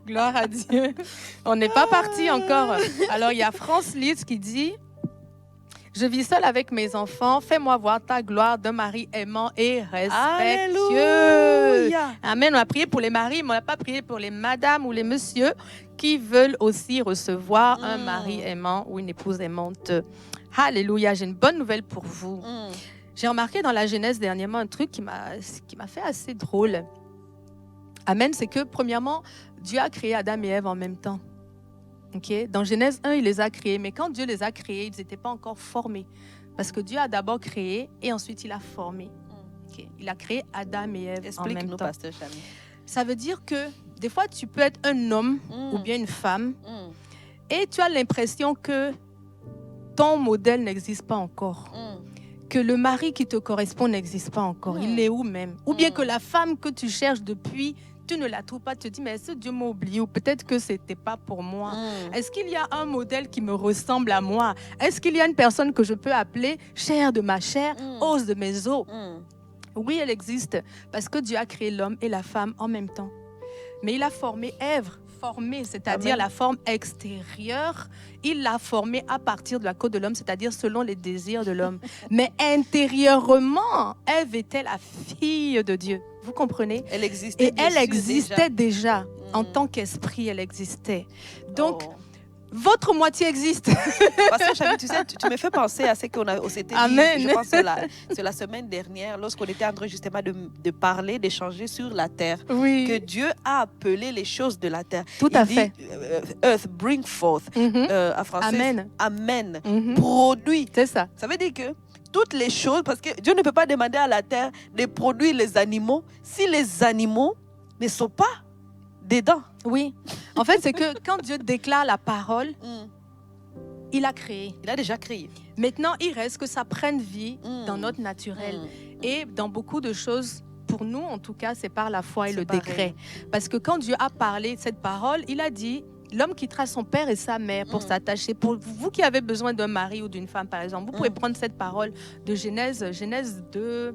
Gloire à Dieu. On n'est pas parti encore. Alors, il y a France Litz qui dit: je vis seule avec mes enfants. Fais-moi voir ta gloire d'un mari aimant et respectueux. Alléluia. Amen. On a prié pour les maris, mais on n'a pas prié pour les madames ou les messieurs qui veulent aussi recevoir un mari aimant ou une épouse aimante. Alléluia. J'ai une bonne nouvelle pour vous. J'ai remarqué dans la Genèse dernièrement un truc qui m'a fait assez drôle. Amen. C'est que premièrement, Dieu a créé Adam et Ève en même temps. Okay. Dans Genèse 1, il les a créés, mais quand Dieu les a créés, ils n'étaient pas encore formés. Parce que Dieu a d'abord créé et ensuite il a formé. Okay. Il a créé Adam et Ève en même temps. Pasteur Chami. Ça veut dire que des fois, tu peux être un homme ou bien une femme et tu as l'impression que ton modèle n'existe pas encore. Que le mari qui te correspond n'existe pas encore. Il est où même? Ou bien que la femme que tu cherches depuis, tu ne la trouves pas, tu te dis, mais est-ce que Dieu m'a oublié ou peut-être que ce n'était pas pour moi? Est-ce qu'il y a un modèle qui me ressemble à moi? Est-ce qu'il y a une personne que je peux appeler chair de ma chair, os de mes os? Oui, elle existe parce que Dieu a créé l'homme et la femme en même temps. Mais il a formé Ève, c'est-à-dire la forme extérieure. Il l'a formée à partir de la côte de l'homme, c'est-à-dire selon les désirs de l'homme. Mais intérieurement, Ève était la fille de Dieu. Vous comprenez? Elle existait. Et elle existait déjà. En tant qu'esprit, elle existait. Donc, votre moitié existe. Parce que Chami, tu sais, tu me fais penser à ce qu'on s'était dit, je pense, c'est la semaine dernière, lorsqu'on était en train justement de parler, d'échanger sur la terre. Oui. Que Dieu a appelé les choses de la terre. Tout à fait. Earth, bring forth. En français, Amen. Amen. Produit. C'est ça. Ça veut dire que toutes les choses, parce que Dieu ne peut pas demander à la terre de produire les animaux si les animaux ne sont pas dedans. Oui. En fait, c'est que quand Dieu déclare la parole, il a créé. Il a déjà créé. Maintenant, il reste que ça prenne vie dans notre naturel. Et dans beaucoup de choses, pour nous, en tout cas, c'est par la foi et le décret. Parce que quand Dieu a parlé de cette parole, il a dit... L'homme quittera son père et sa mère pour s'attacher. Pour vous qui avez besoin d'un mari ou d'une femme, par exemple, vous pouvez prendre cette parole de Genèse 2,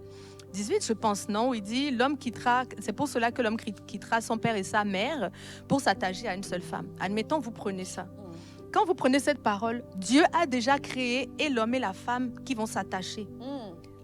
18, je pense, non, où il dit l'homme quittera, c'est pour cela que l'homme quittera son père et sa mère pour s'attacher à une seule femme. Admettons, vous prenez ça. Quand vous prenez cette parole, Dieu a déjà créé et l'homme et la femme qui vont s'attacher.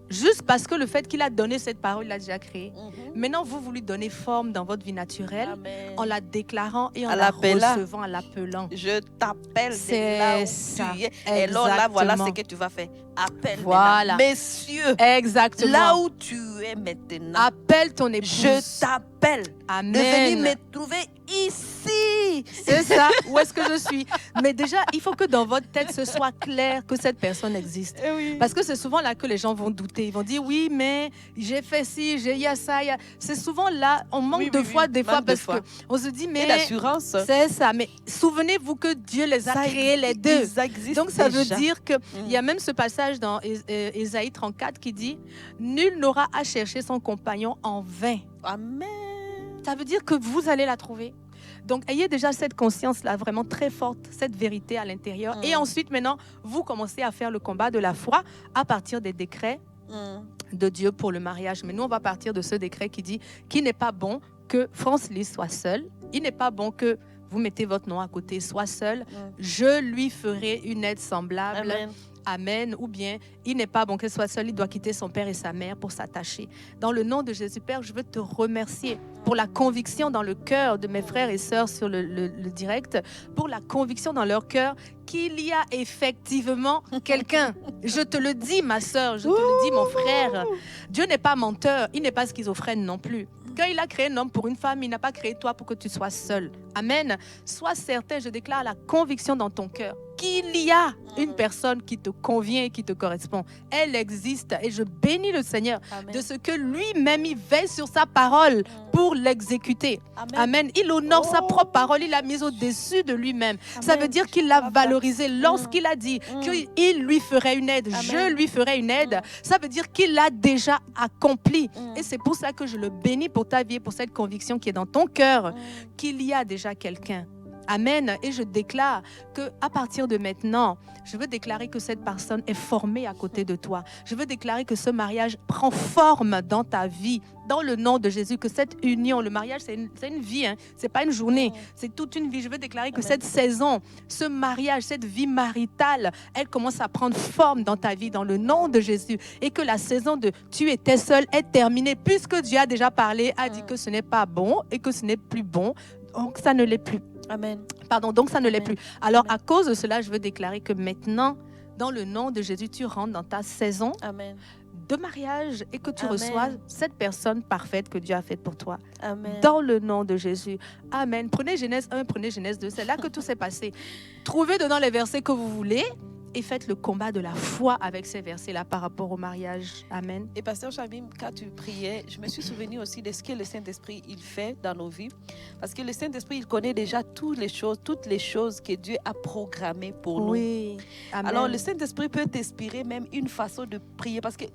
Juste parce que le fait qu'il a donné cette parole, il l'a déjà créée. Maintenant, vous lui donnez forme dans votre vie naturelle. Amen. En la déclarant et en la recevant, en l'appelant. Je t'appelle c'est de là où ça. tu es. Et alors là, voilà ce que tu vas faire. Appelle maintenant. Messieurs, exactement. là où tu es maintenant. Appelle ton épouse. Je t'appelle. Amen. De venir me trouver ici. C'est ça. Où est-ce que je suis? Mais déjà, il faut que dans votre tête, ce soit clair que cette personne existe. Parce que c'est souvent là que les gens vont douter. Ils vont dire, oui, mais j'ai fait ci, il y a ça. C'est souvent là, on manque de foi des fois parce qu'on se dit, mais... Et l'assurance. C'est ça. Mais souvenez-vous que Dieu les a créés les deux. Donc ça veut dire qu'il y a même ce passage dans Ésaïe 34 qui dit, nul n'aura à chercher son compagnon en vain. Amen. Ça veut dire que vous allez la trouver. Donc, ayez déjà cette conscience-là vraiment très forte, cette vérité à l'intérieur. Et ensuite, maintenant, vous commencez à faire le combat de la foi à partir des décrets de Dieu pour le mariage. Mais nous, on va partir de ce décret qui dit qu'il n'est pas bon que France-Lise soit seule. Il n'est pas bon que vous mettez votre nom à côté, soit seul. Je lui ferai une aide semblable. Amen. Amen. Ou bien, il n'est pas bon qu'elle soit seule, il doit quitter son père et sa mère pour s'attacher. Dans le nom de Jésus, Père, je veux te remercier pour la conviction dans le cœur de mes frères et sœurs sur le direct, pour la conviction dans leur cœur qu'il y a effectivement quelqu'un. Je te le dis, ma sœur, je te le dis, mon frère. Dieu n'est pas menteur, il n'est pas schizophrène non plus. Quand il a créé un homme pour une femme, il n'a pas créé toi pour que tu sois seul. Amen. Sois certain, je déclare la conviction dans ton cœur qu'il y a une personne qui te convient et qui te correspond. Elle existe et je bénis le Seigneur de ce que lui-même, il veille sur sa parole pour l'exécuter. Amen. Il honore sa propre parole, il l'a mise au-dessus de lui-même. Ça veut dire qu'il l'a valorisé lorsqu'il a dit qu'il lui ferait une aide. Je lui ferai une aide. Ça veut dire qu'il l'a déjà accompli. Et c'est pour ça que je le bénis pour ta vie, pour cette conviction qui est dans ton cœur, qu'il y a déjà quelqu'un. Amen. Et je déclare qu'à partir de maintenant, je veux déclarer que cette personne est formée à côté de toi. Je veux déclarer que ce mariage prend forme dans ta vie, dans le nom de Jésus, que cette union, le mariage, c'est une vie, hein. C'est pas une journée, c'est toute une vie. Je veux déclarer que cette saison, ce mariage, cette vie maritale, elle commence à prendre forme dans ta vie, dans le nom de Jésus. Et que la saison de tu étais seul est terminée, puisque Dieu a déjà parlé, a dit que ce n'est pas bon et que ce n'est plus bon. Donc ça ne l'est plus. Amen. Pardon, donc ça ne l'est plus. Alors à cause de cela, je veux déclarer que maintenant, dans le nom de Jésus, tu rentres dans ta saison de mariage et que tu reçois cette personne parfaite que Dieu a faite pour toi. Amen. Dans le nom de Jésus. Amen. Prenez Genèse 1, prenez Genèse 2. C'est là que tout s'est passé. Trouvez dedans les versets que vous voulez et faites le combat de la foi avec ces versets-là par rapport au mariage. Amen. Et pasteur Chamim, quand tu priais, je me suis souvenu aussi de ce que le Saint-Esprit il fait dans nos vies. Parce que le Saint-Esprit, il connaît déjà toutes les choses que Dieu a programmées pour nous. Oui. Amen. Alors le Saint-Esprit peut t'inspirer même une façon de prier. Parce que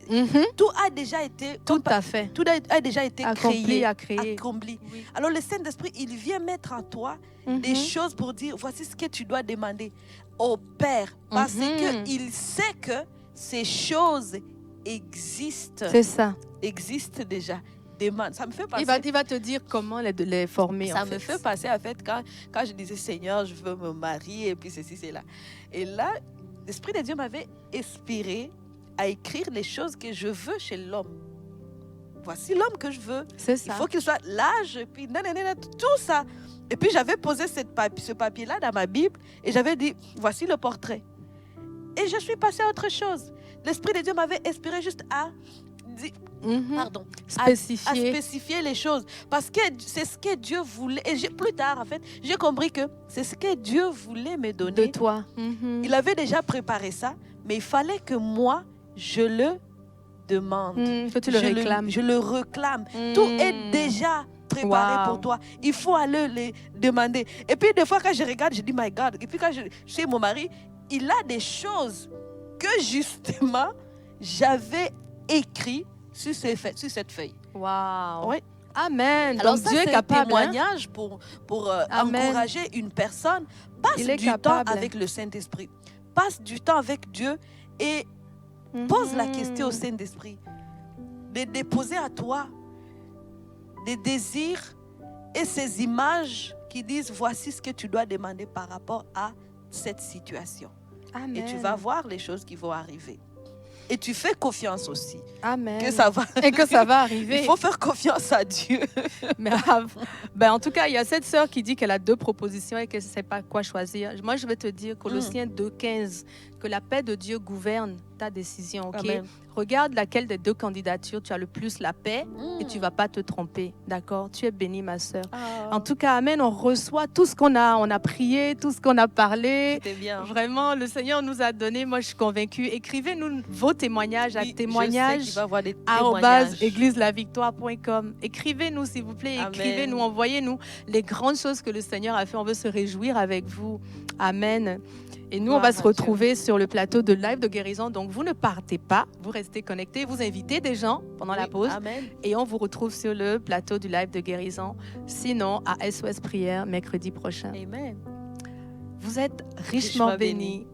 tout a déjà été... Tout à fait. Tout a déjà été accompli. Accompli. Oui. Alors le Saint-Esprit, il vient mettre en toi des choses pour dire, voici ce que tu dois demander au Père, parce qu'il sait que ces choses existent. C'est ça. Existent déjà. Demande. Ça me fait penser, il va te dire comment les former. Ça me fait passer en fait quand je disais Seigneur, je veux me marier et puis ceci, c'est là. Et là, l'Esprit de Dieu m'avait inspiré à écrire les choses que je veux chez l'homme. Voici l'homme que je veux. C'est ça. Il faut qu'il soit l'âge, puis tout ça. Et puis, j'avais posé ce papier-là dans ma Bible et j'avais dit, voici le portrait. Et je suis passée à autre chose. L'Esprit de Dieu m'avait inspiré juste à spécifier les choses. Parce que c'est ce que Dieu voulait. Et plus tard, en fait, j'ai compris que c'est ce que Dieu voulait me donner. De toi. Il avait déjà préparé ça, mais il fallait que moi, je le demande. Que tu le réclames. Je le réclame. Tout est déjà préparé pour toi. Il faut aller les demander. Et puis, des fois, quand je regarde, je dis, my God. Et puis, quand je suis mon mari, il a des choses que, justement, j'avais écrit sur cette feuille. Wow. Oui. Amen. Alors donc ça, Dieu est capable. Un témoignage pour encourager une personne. Passe du temps avec le Saint-Esprit. Passe du temps avec Dieu et pose la question au Saint-Esprit. De déposer à toi des désirs et ces images qui disent voici ce que tu dois demander par rapport à cette situation. Amen. Et tu vas voir les choses qui vont arriver. Et tu fais confiance aussi. Amen. Que ça va. Et que ça va arriver. Il faut faire confiance à Dieu. Mais en tout cas, il y a cette sœur qui dit qu'elle a 2 propositions et qu'elle ne sait pas quoi choisir. Moi, je vais te dire, Colossiens 2,15, que la paix de Dieu gouverne ta décision. Okay? Amen. Regarde laquelle des 2 candidatures tu as le plus la paix et tu ne vas pas te tromper. D'accord? Tu es bénie, ma sœur. En tout cas, amen, on reçoit tout ce qu'on a. On a prié, tout ce qu'on a parlé. C'était bien. Vraiment, le Seigneur nous a donné. Moi, je suis convaincue. Écrivez-nous vos témoignages à témoignages@égliselavictoire.com. Écrivez-nous, s'il vous plaît. Écrivez-nous, envoyez-nous les grandes choses que le Seigneur a fait. On veut se réjouir avec vous. Amen. Et nous, on va se retrouver sur le plateau de Live de Guérison. Donc, vous ne partez pas, vous restez connectés, vous invitez des gens pendant la pause. Amen. Et on vous retrouve sur le plateau du Live de Guérison. Sinon, à SOS Prière, mercredi prochain. Amen. Vous êtes richement bénis.